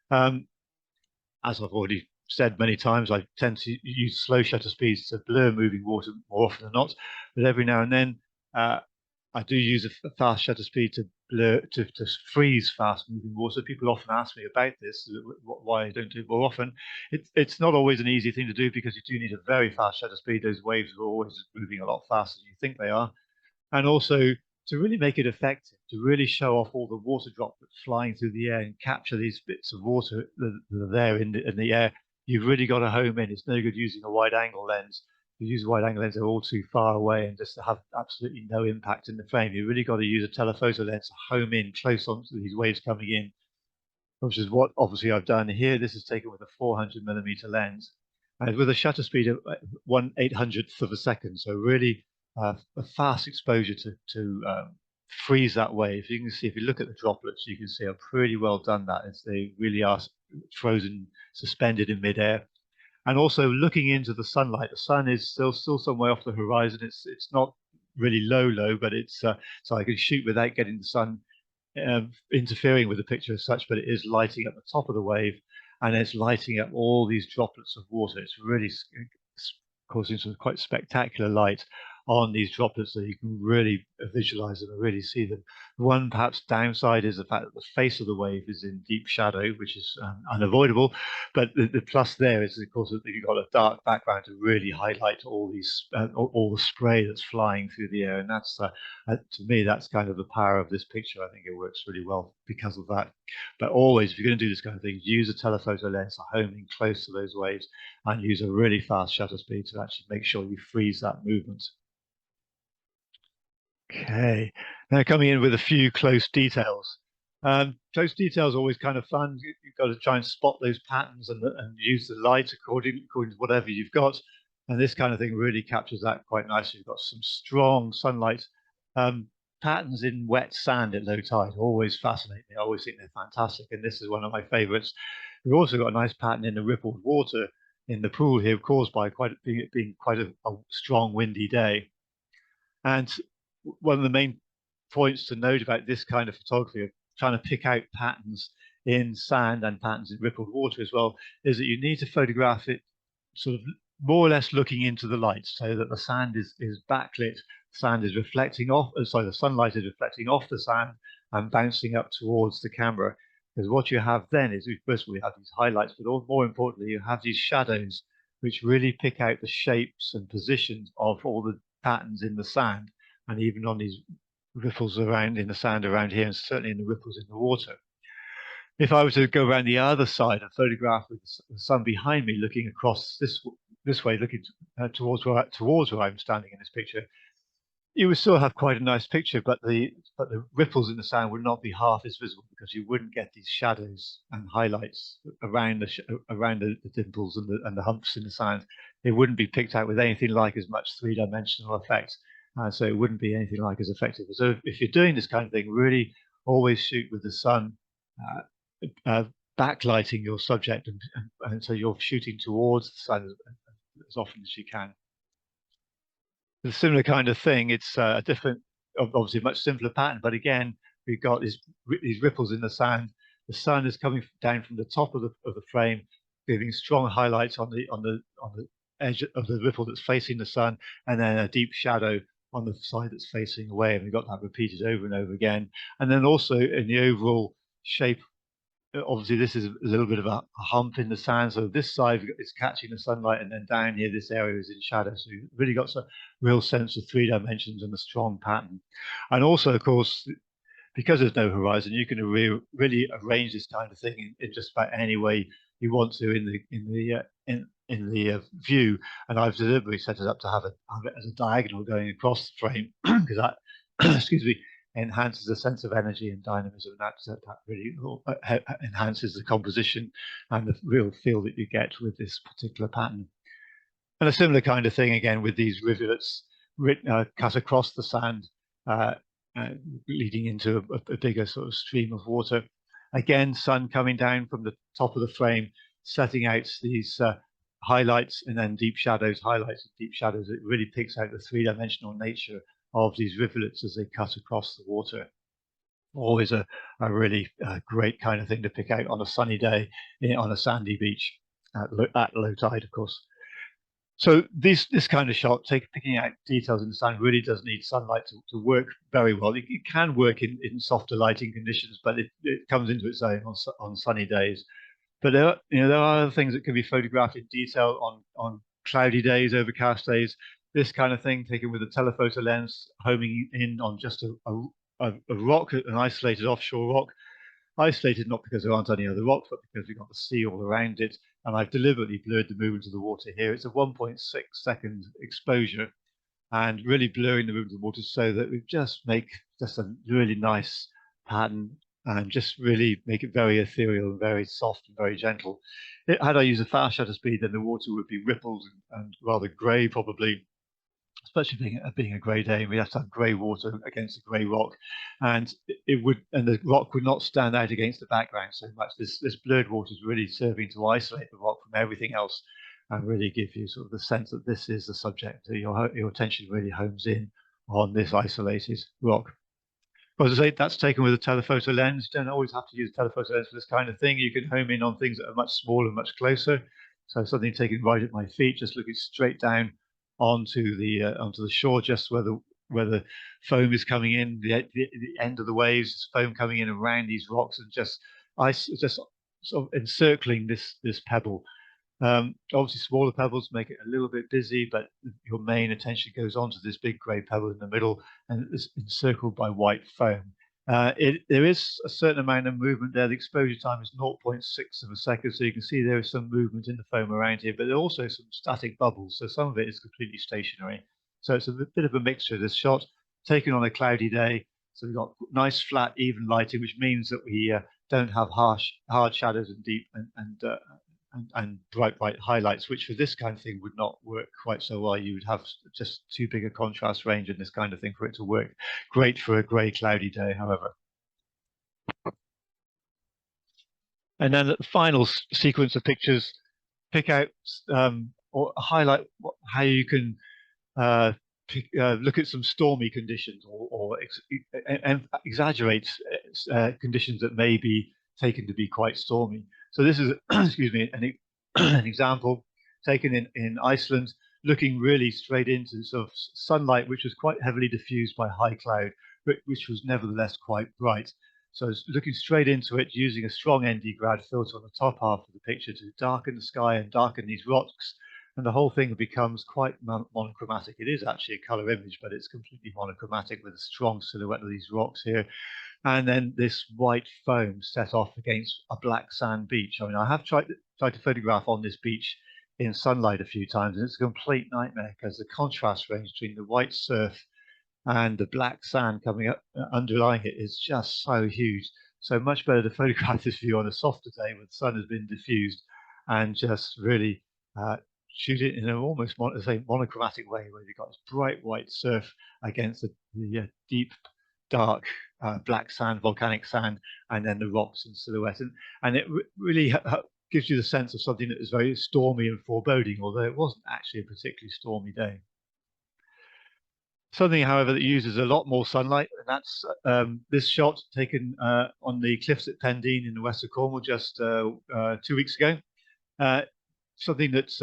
As I've already said many times, I tend to use slow shutter speeds to blur moving water more often than not, but every now and then I do use a fast shutter speed to blur, to freeze fast moving water. People often ask me about this, why I don't do it more often. It's not always an easy thing to do, because you do need a very fast shutter speed. Those waves are always moving a lot faster than you think they are. And also, to really make it effective, to really show off all the water droplets flying through the air and capture these bits of water that are there in the air, you've really got to home in. It's no good using a wide angle lens. If you use a wide angle lens, they're all too far away and just have absolutely no impact in the frame. You've really got to use a telephoto lens to home in close onto these waves coming in, which is what obviously I've done here. This is taken with a 400mm lens, and with a shutter speed of 1/800th of a second. So really a fast exposure to freeze that wave. You can see, if you look at the droplets, you can see I've pretty well done that, as they really are frozen, suspended in midair. And also looking into the sunlight, the sun is still somewhere off the horizon. It's not really low, but it's so I can shoot without getting the sun interfering with the picture as such, but it is lighting up the top of the wave, and it's lighting up all these droplets of water. It's really causing some quite spectacular light on these droplets, so you can really visualize them and really see them. One perhaps downside is the fact that the face of the wave is in deep shadow, which is unavoidable. But the plus there is, of course, that you've got a dark background to really highlight all these all the spray that's flying through the air, and that's to me, that's kind of the power of this picture. I think it works really well because of that. But always, if you're going to do this kind of thing, use a telephoto lens, homing close to those waves, and use a really fast shutter speed to actually make sure you freeze that movement. Okay, now coming in with a few close details. Close details are always kind of fun. You've got to try and spot those patterns and use the light according to whatever you've got. And this kind of thing really captures that quite nicely. You've got some strong sunlight. Patterns in wet sand at low tide always fascinate me. I always think they're fantastic. And this is one of my favorites. We've also got a nice pattern in the rippled water in the pool here, caused by being quite a strong windy day. And one of the main points to note about this kind of photography, of trying to pick out patterns in sand and patterns in rippled water as well, is that you need to photograph it sort of more or less looking into the light, so that the sand is backlit, sand is reflecting off, sorry, the sunlight is reflecting off the sand and bouncing up towards the camera. Because what you have then is, first of all, you have these highlights, but more importantly, you have these shadows which really pick out the shapes and positions of all the patterns in the sand, and even on these ripples around in the sand around here, and certainly in the ripples in the water. If I were to go around the other side and photograph with the sun behind me, looking across this way, looking towards where I'm standing in this picture, you would still have quite a nice picture, but the ripples in the sand would not be half as visible, because you wouldn't get these shadows and highlights around the dimples and the humps in the sand. It wouldn't be picked out with anything like as much three-dimensional effect, so it wouldn't be anything like as effective. So if you're doing this kind of thing, really always shoot with the sun backlighting your subject, and so you're shooting towards the sun as often as you can. A similar kind of thing. It's a different, obviously much simpler pattern, but again, we've got these ripples in the sand. The sun is coming down from the top of the frame, giving strong highlights on the edge of the ripple that's facing the sun, and then a deep shadow on the side that's facing away. And we've got that repeated over and over again. And then also in the overall shape, obviously this is a little bit of a hump in the sand, so this side is catching the sunlight, and then down here this area is in shadow, so you've really got a real sense of three dimensions and a strong pattern. And also, of course, because there's no horizon, you can really arrange this kind of thing in just about any way you want to in the view. And I've deliberately set it up to have it as a diagonal going across the frame, because that excuse me, enhances the sense of energy and dynamism. That really enhances the composition and the real feel that you get with this particular pattern. And a similar kind of thing again with these rivulets cut across the sand, leading into a bigger sort of stream of water. Again, sun coming down from the top of the frame, setting out these highlights and then deep shadows, highlights and deep shadows. It really picks out the three-dimensional nature of these rivulets as they cut across the water. Always a really great kind of thing to pick out on a sunny day on a sandy beach at low tide, of course. So this kind of shot, picking out details in the sand, really does need sunlight to work very well. It can work in softer lighting conditions, but it comes into its own on sunny days. But there are other things that can be photographed in detail on cloudy days, overcast days. This kind of thing taken with a telephoto lens, homing in on just a rock, an isolated offshore rock. Isolated not because there aren't any other rocks, but because we've got the sea all around it. And I've deliberately blurred the movement of the water here. It's a 1.6-second exposure, and really blurring the movement of the water so that we just make just a really nice pattern and just really make it very ethereal and very soft and very gentle. Had I used a fast shutter speed, then the water would be rippled and rather grey, probably, especially being a grey day. We have to have grey water against a grey rock, and the rock would not stand out against the background so much. This blurred water is really serving to isolate the rock from everything else, and really give you sort of the sense that this is the subject. Your attention really homes in on this isolated rock. Well, as I say, that's taken with a telephoto lens. You don't always have to use a telephoto lens for this kind of thing. You can home in on things that are much smaller, much closer. So something taken right at my feet, just looking straight down onto the shore, just where the foam is coming in, the end of the waves, foam coming in around these rocks, and just ice, just sort of encircling this pebble. Obviously, smaller pebbles make it a little bit busy, but your main attention goes on to this big grey pebble in the middle, and it's encircled by white foam. There is a certain amount of movement there. The exposure time is 0.6 of a second, so you can see there is some movement in the foam around here, but there are also some static bubbles, so some of it is completely stationary. So it's a bit of a mixture. This shot taken on a cloudy day, so we've got nice, flat, even lighting, which means that we don't have hard shadows and deep and bright highlights, which for this kind of thing would not work quite so well. You would have just too big a contrast range in this kind of thing for it to work. Great for a grey, cloudy day, however. And then the final sequence of pictures, pick out or highlight how you can look at some stormy conditions or exaggerate conditions that may be taken to be quite stormy. So this is, excuse me, an example taken in Iceland, looking really straight into sort of sunlight, which was quite heavily diffused by high cloud, but which was nevertheless quite bright. So it's looking straight into it, using a strong ND grad filter on the top half of the picture to darken the sky and darken these rocks, and the whole thing becomes quite monochromatic. It is actually a color image, but it's completely monochromatic with a strong silhouette of these rocks here. And then this white foam set off against a black sand beach. I mean, I have tried to photograph on this beach in sunlight a few times, and it's a complete nightmare because the contrast range between the white surf and the black sand coming up underlying it is just so huge. So much better to photograph this view on a softer day when the sun has been diffused and just really shoot it in an almost monochromatic way, where you've got this bright white surf against the deep, dark black sand, volcanic sand, and then the rocks in silhouette. And it really gives you the sense of something that is very stormy and foreboding, although it wasn't actually a particularly stormy day. Something, however, that uses a lot more sunlight, and that's this shot taken on the cliffs at Pendeen in the west of Cornwall just 2 weeks ago. Something that's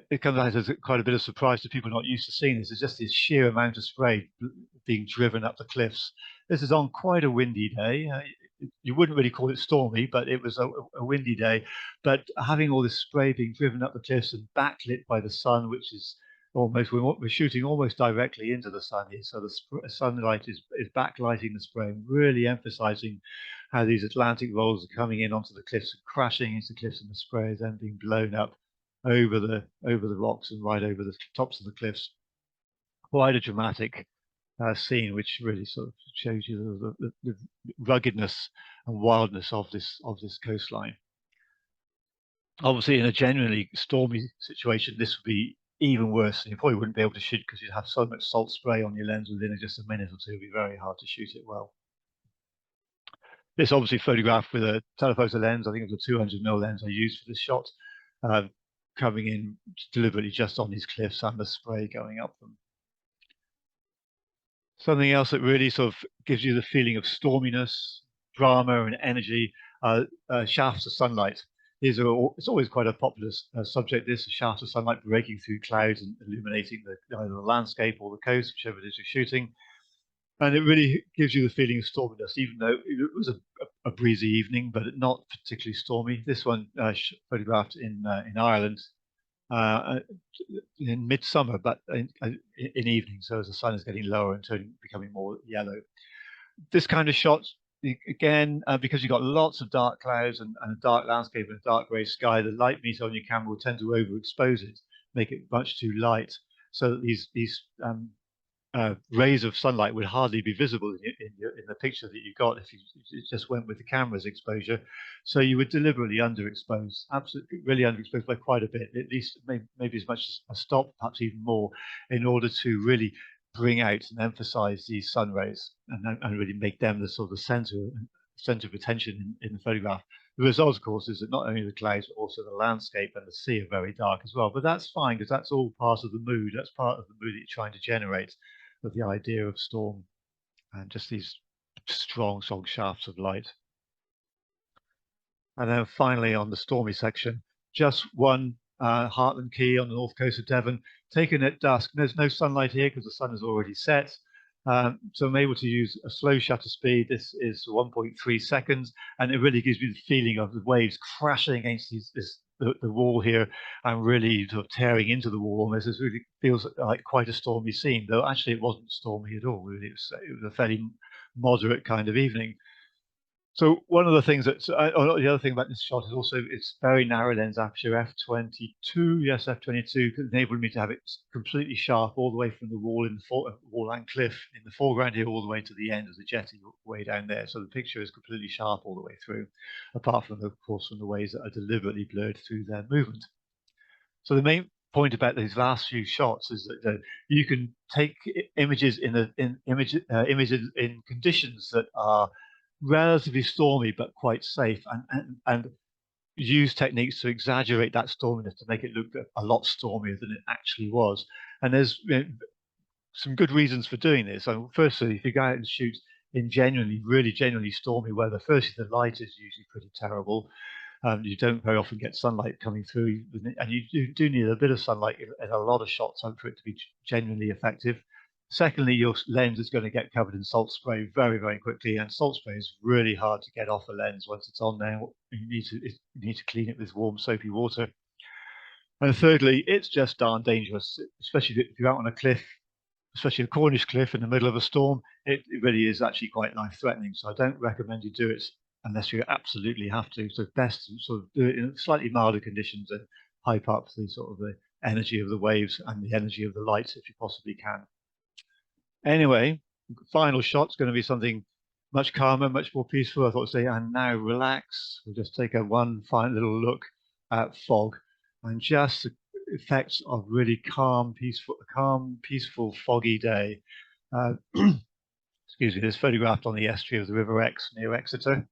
it comes out as quite a bit of surprise to people not used to seeing this. It's just this sheer amount of spray being driven up the cliffs. This is on quite a windy day. You wouldn't really call it stormy, but it was a windy day. But having all this spray being driven up the cliffs and backlit by the sun, which is almost, we're shooting almost directly into the sun here. So the sunlight is backlighting the spray, really emphasizing how these Atlantic rolls are coming in onto the cliffs and crashing into the cliffs, and the spray is then being blown up over the rocks and right over the tops of the cliffs. Quite a dramatic scene, which really sort of shows you the ruggedness and wildness of this coastline. Obviously, in a genuinely stormy situation, this would be even worse. You probably wouldn't be able to shoot because you'd have so much salt spray on your lens within just a minute or two. It'd be very hard to shoot it well. This obviously photographed with a telephoto lens. I think it was a 200mm lens I used for this shot, coming in deliberately just on these cliffs and the spray going up them. Something else that really sort of gives you the feeling of storminess, drama, and energy, shafts of sunlight. It's always quite a popular subject, this, a shaft of sunlight breaking through clouds and illuminating either the landscape or the coast, whichever it is you're shooting. And it really gives you the feeling of storminess, even though it was a breezy evening, but not particularly stormy. This one photographed in Ireland in midsummer, but in evening, so as the sun is getting lower and becoming more yellow. This kind of shot, again, because you've got lots of dark clouds and a dark landscape and a dark grey sky, the light meter on your camera will tend to overexpose it, make it much too light, so that these rays of sunlight would hardly be visible in the picture that you got if you just went with the camera's exposure. So you would deliberately underexpose, absolutely really underexpose by quite a bit, at least maybe as much as a stop, perhaps even more, in order to really bring out and emphasize these sun rays and really make them the sort of center of attention in the photograph. The result, of course, is that not only the clouds, but also the landscape and the sea are very dark as well. But that's fine, because that's all part of the mood. That's part of the mood that you're trying to generate, of the idea of storm. and just these strong shafts of light. And then finally on the stormy section, just one Heartland Key on the north coast of Devon, taken at dusk. There's no sunlight here because the sun has already set. So I'm able to use a slow shutter speed. This is 1.3 seconds, and it really gives me the feeling of the waves crashing against the wall here and really sort of tearing into the wall almost. It really feels like quite a stormy scene, though actually it wasn't stormy at all. Really, it was a fairly moderate kind of evening. So one of the things that the other thing about this shot is also it's very narrow lens aperture f22. Yes, f22 enabled me to have it completely sharp all the way from the wall in the wall and cliff in the foreground here all the way to the end of the jetty way down there. So the picture is completely sharp all the way through, apart from of course from the ways that are deliberately blurred through their movement. So the main point about these last few shots is that you can take images images in conditions that are relatively stormy but quite safe, and use techniques to exaggerate that storminess to make it look a lot stormier than it actually was. And there's some good reasons for doing this. So firstly, if you go out and shoot in really genuinely stormy weather, firstly the light is usually pretty terrible. You don't very often get sunlight coming through, and you do need a bit of sunlight in a lot of shots for it to be genuinely effective. Secondly, your lens is going to get covered in salt spray very quickly, and salt spray is really hard to get off a lens once it's on there. You need to clean it with warm soapy water. And thirdly, it's just darn dangerous, especially if you're out on a cliff, especially a Cornish cliff in the middle of a storm. It really is actually quite life-threatening. So I don't recommend you do it unless you absolutely have to. So best to sort of do it in slightly milder conditions and hype up the sort of the energy of the waves and the energy of the light if you possibly can. Anyway, final shot's going to be something much calmer, much more peaceful. I thought to say, and now relax. We'll just take one final little look at fog and just the effects of really calm, peaceful, foggy day. Excuse me, this photographed on the estuary of the River Exe near Exeter.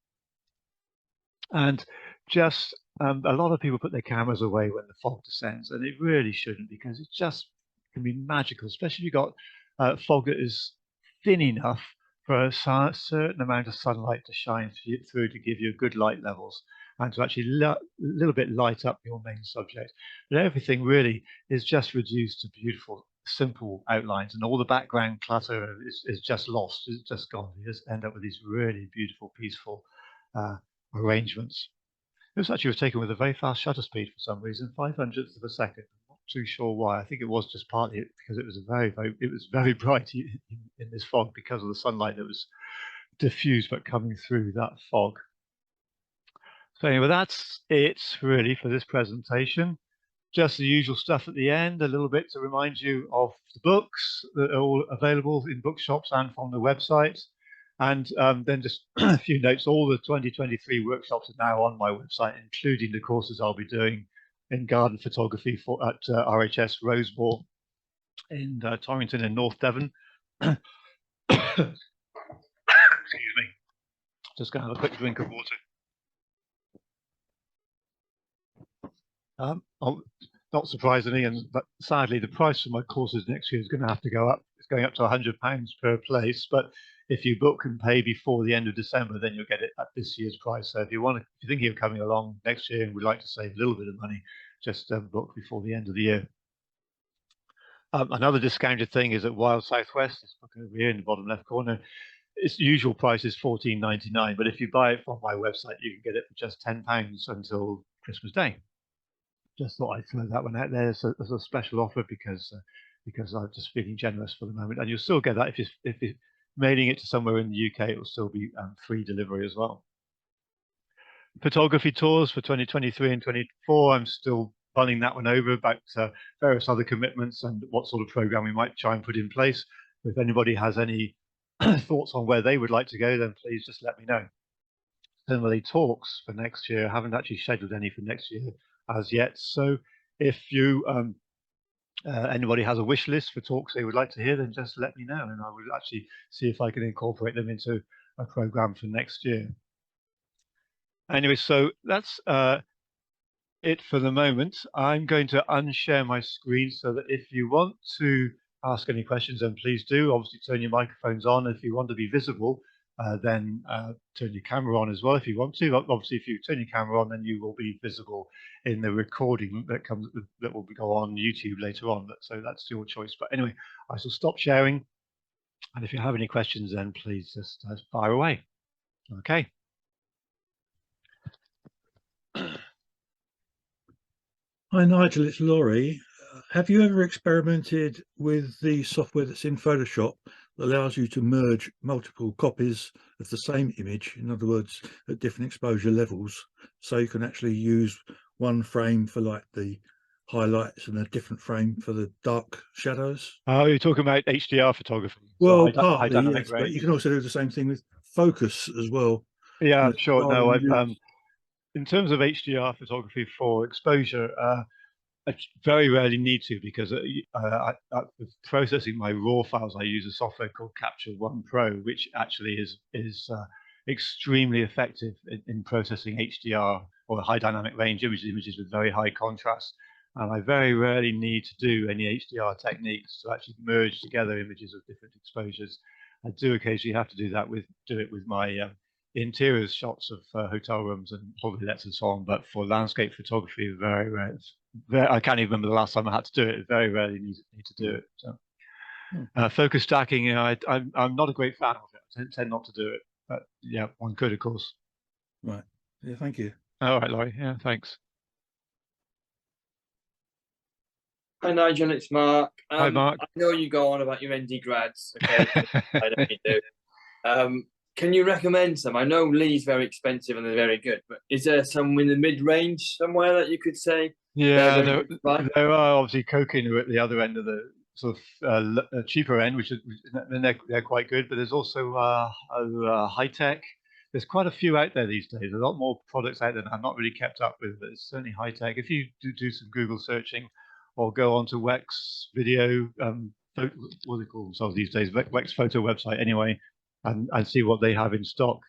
And just a lot of people put their cameras away when the fog descends, and it really shouldn't, because it just can be magical, especially if you've got fog that is thin enough for a certain amount of sunlight to shine through to give you good light levels and to actually a little bit light up your main subject. But everything really is just reduced to beautiful, simple outlines, and all the background clutter is just lost. It's just gone. You just end up with these really beautiful, peaceful arrangements. This actually was taken with a very fast shutter speed for some reason, 500ths of a second. I'm not too sure why. I think it was just partly because it was very bright in this fog because of the sunlight that was diffused but coming through that fog. So anyway, that's it really for this presentation. Just the usual stuff at the end, a little bit to remind you of the books that are all available in bookshops and from the website. And then just a few notes. All the 2023 workshops are now on my website, including the courses I'll be doing in garden photography at RHS Rosemore in Torrington in North Devon. Excuse me. Just going to have a quick drink of water. Not surprisingly, but sadly, the price for my courses next year is going to have to go up. It's going up to £100 per place. But if you book and pay before the end of December, then you'll get it at this year's price. So if you're thinking of coming along next year and would like to save a little bit of money, just book before the end of the year. Another discounted thing is at Wild Southwest. It's over here in the bottom left corner. Its usual price is $14.99, but if you buy it from my website, you can get it for just £10 until Christmas Day. Just thought I'd throw that one out there as a special offer because I'm just feeling generous for the moment. And you'll still get that if you're mailing it to somewhere in the UK. It will still be free delivery as well. Photography tours for 2023 and 2024. I'm still running that one over about various other commitments and what sort of program we might try and put in place. If anybody has any thoughts on where they would like to go, then please just let me know. Similarly, talks for next year. I haven't actually scheduled any for next year as yet. So if you anybody has a wish list for talks they would like to hear, then just let me know, and I will actually see if I can incorporate them into a program for next year. Anyway, so that's it for the moment. I'm going to unshare my screen so that if you want to ask any questions, then please do. Obviously, turn your microphones on. If you want to be visible, then turn your camera on as well if you want to. Obviously, if you turn your camera on, then you will be visible in the recording that will go on YouTube later on. So that's your choice. But anyway, I shall stop sharing. And if you have any questions, then please just fire away. Okay. Hi, Nigel, it's Laurie. Have you ever experimented with the software that's in Photoshop that allows you to merge multiple copies of the same image, in other words, at different exposure levels, so you can actually use one frame for like the highlights and a different frame for the dark shadows? Oh, you're talking about HDR photography. Well, So high partly, dynamic yes, but you range. can also do the same thing with focus as well. Yeah, sure. Rather No, than I've use... in terms of HDR photography for exposure, I very rarely need to, because with processing my raw files, I use a software called Capture One Pro, which actually is extremely effective in processing HDR or high dynamic range images with very high contrast. And I very rarely need to do any HDR techniques to actually merge together images of different exposures. I do occasionally have to do it with my interiors shots of hotel rooms and holiday and so on, but for landscape photography, very rare. I can't even remember the last time I had to do it. Very rarely need to do it. So, focus stacking, you know, I'm not a great fan of it. I tend not to do it, but yeah, one could, of course. Right. Yeah, thank you. All right, Laurie. Yeah, thanks. Hi, Nigel, it's Mark. Hi, Mark. I know you go on about your ND grads. Okay, I know you do. Can you recommend some? I know Lee's very expensive and they're very good, but is there some in the mid-range somewhere that you could say? Yeah, there are obviously Kokin at the other end of the sort of cheaper end, which is, and they're quite good. But there's also high tech. There's quite a few out there these days. A lot more products out there that I'm not really kept up with, but it's certainly high tech. If you do some Google searching, or go onto Wex Video, what do they call themselves these days? Wex Photo website anyway, and see what they have in stock.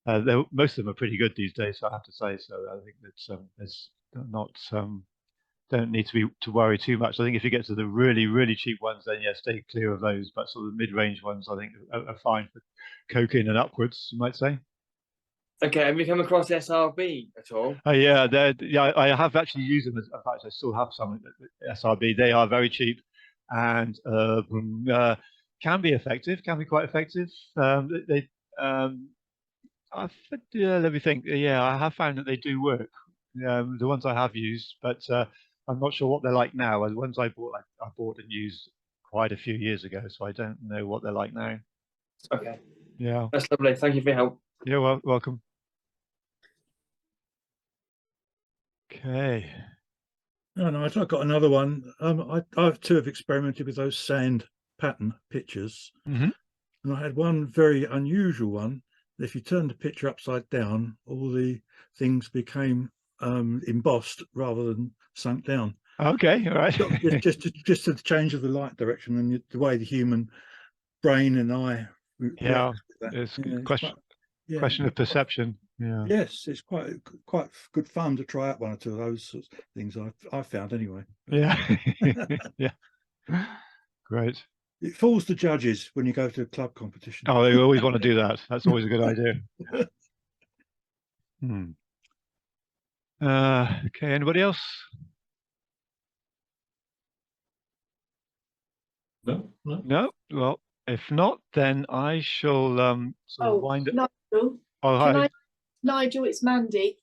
Most of them are pretty good these days, I have to say. So I think that there's not don't need to worry too much. I think if you get to the really cheap ones, then yeah, stay clear of those. But sort of mid-range ones, I think are fine for Kokin and upwards, you might say. Okay, have you come across SRB at all? Yeah, I have actually used them. In fact, I still have some SRB. They are very cheap and can be effective. Can be quite effective. Let me think. Yeah, I have found that they do work. The ones I have used, but I'm not sure what they're like now. The ones I bought and used quite a few years ago, so I don't know what they're like now. Okay. Yeah. That's lovely. Thank you for your help. You're welcome. Okay. No, I've got another one. I too have experimented with those sand pattern pictures. Mm-hmm. And I had one very unusual one. If you turn the picture upside down, all the things became embossed rather than sunk down. Okay, all right. just to the change of the light direction and the way the human brain and eye react to that. It's a question of perception. Yeah. Yes, it's quite good fun to try out one or two of those sorts of things. I found anyway. Yeah. Yeah. Great. It fools the judges when you go to a club competition. Oh, they always want to do that. That's always a good idea. Okay, anybody else? No. Well, if not, then I shall sort of wind up. Nigel, hi. Nigel, it's Mandy.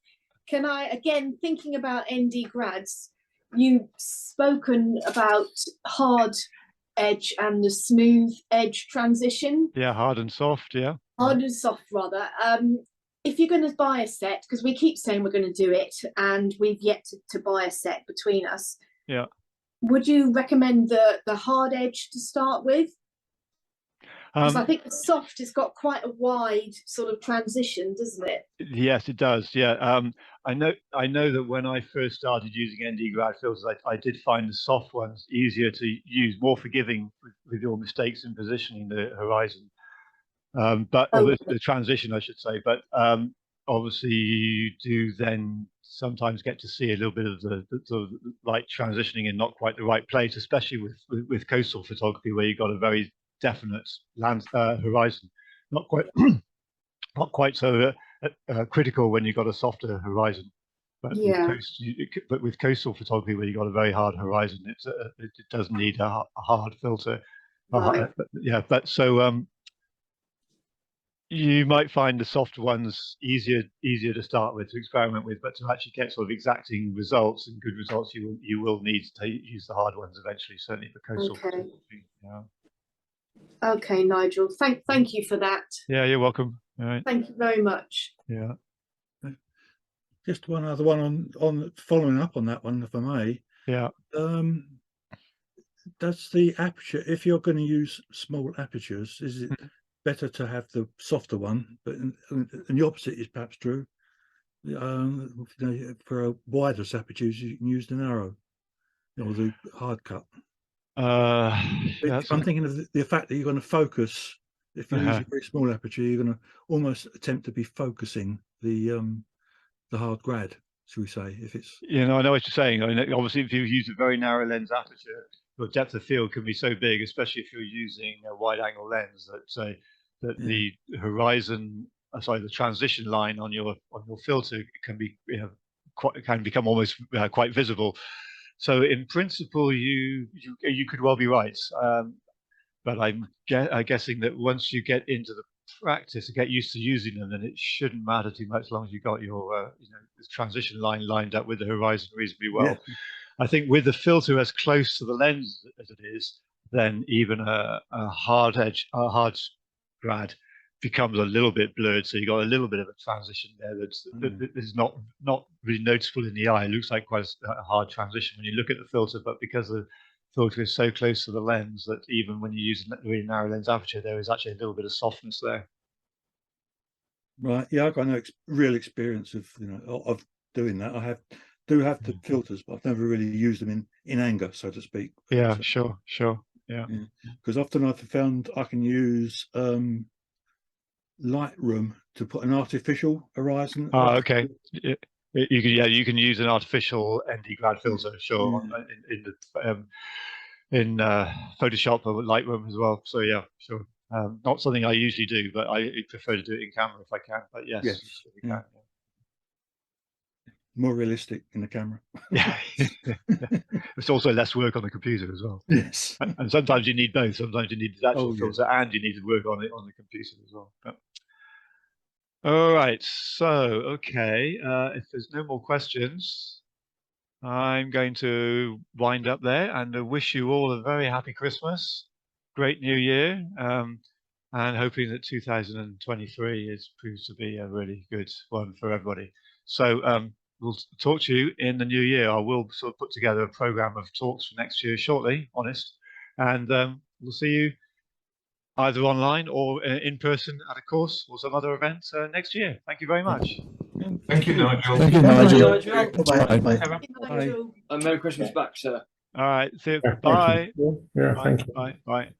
Can I, again, thinking about ND grads, you've spoken about hard edge and the smooth edge transition. Yeah, hard and soft, yeah. Hard and soft, rather. If you're going to buy a set, because we keep saying we're going to do it, and we've yet to buy a set between us. Yeah. Would you recommend the hard edge to start with? Because I think the soft has got quite a wide sort of transition, doesn't it? Yes, it does. Yeah. I know that when I first started using ND grad filters, I did find the soft ones easier to use, more forgiving with your mistakes in positioning the horizon. But the transition, I should say. But obviously, you do then sometimes get to see a little bit of the sort of light transitioning in not quite the right place, especially with coastal photography, where you've got a very definite land horizon, not quite not quite so critical when you've got a softer horizon. But with coastal photography, where you've got a very hard horizon, it does need a hard filter. Right. Yeah, but so you might find the softer ones easier to start with, to experiment with, but to actually get sort of exacting results and good results, you will need to use the hard ones eventually, certainly for coastal photography. Yeah. Okay, Nigel. Thank you for that. Yeah, you're welcome. All right. Thank you very much. Yeah. Just one other one on following up on that one, if I may. Yeah. Does the aperture, if you're going to use small apertures, is it better to have the softer one? But and the opposite is perhaps true. For a wider apertures, you can use the narrow or the hard cut. I'm thinking of the fact that you're going to focus. If you use a very small aperture, you're going to almost attempt to be focusing the hard grad, shall we say? If it's I know what you're saying. I mean, obviously, if you use a very narrow lens aperture, your depth of field can be so big, especially if you're using a wide-angle lens, that the horizon, the transition line on your filter can be can become almost quite visible. So in principle, you could well be right, but I'm guessing that once you get into the practice and get used to using them, then it shouldn't matter too much, as long as you've got your this transition line lined up with the horizon reasonably well. Yeah. I think with the filter as close to the lens as it is, then even a hard grad becomes a little bit blurred. So you got a little bit of a transition there that is not really noticeable in the eye. It looks like quite a hard transition when you look at the filter, but because the filter is so close to the lens that even when you use a really narrow lens aperture, there is actually a little bit of softness there. Right. Yeah, I've got no real experience of of doing that. I do have the filters, but I've never really used them in anger, so to speak. Yeah, sure. Yeah. Because often I've found I can use Lightroom to put an artificial horizon. Okay. You can use an artificial ND grad filter, sure, in Photoshop or Lightroom as well. So yeah, sure. Not something I usually do, but I prefer to do it in camera if I can. But yes. You can, more realistic in the camera. Yeah. It's also less work on the computer as well. Yes. And sometimes you need both. Sometimes you need the actual filter and you need to work on it on the computer as well. But... All right. So, okay. If there's no more questions, I'm going to wind up there and wish you all a very happy Christmas, great New Year, and hoping that 2023 proves to be a really good one for everybody. So, we'll talk to you in the new year. I will sort of put together a program of talks for next year shortly, and we'll see you either online or in person at a course or some other event next year. Thank you very much. Thank you, Nigel. Thank you, Nigel. Bye. Merry Christmas back, sir. All right. See you. Bye. Yeah, Bye. thank you. Bye. Bye.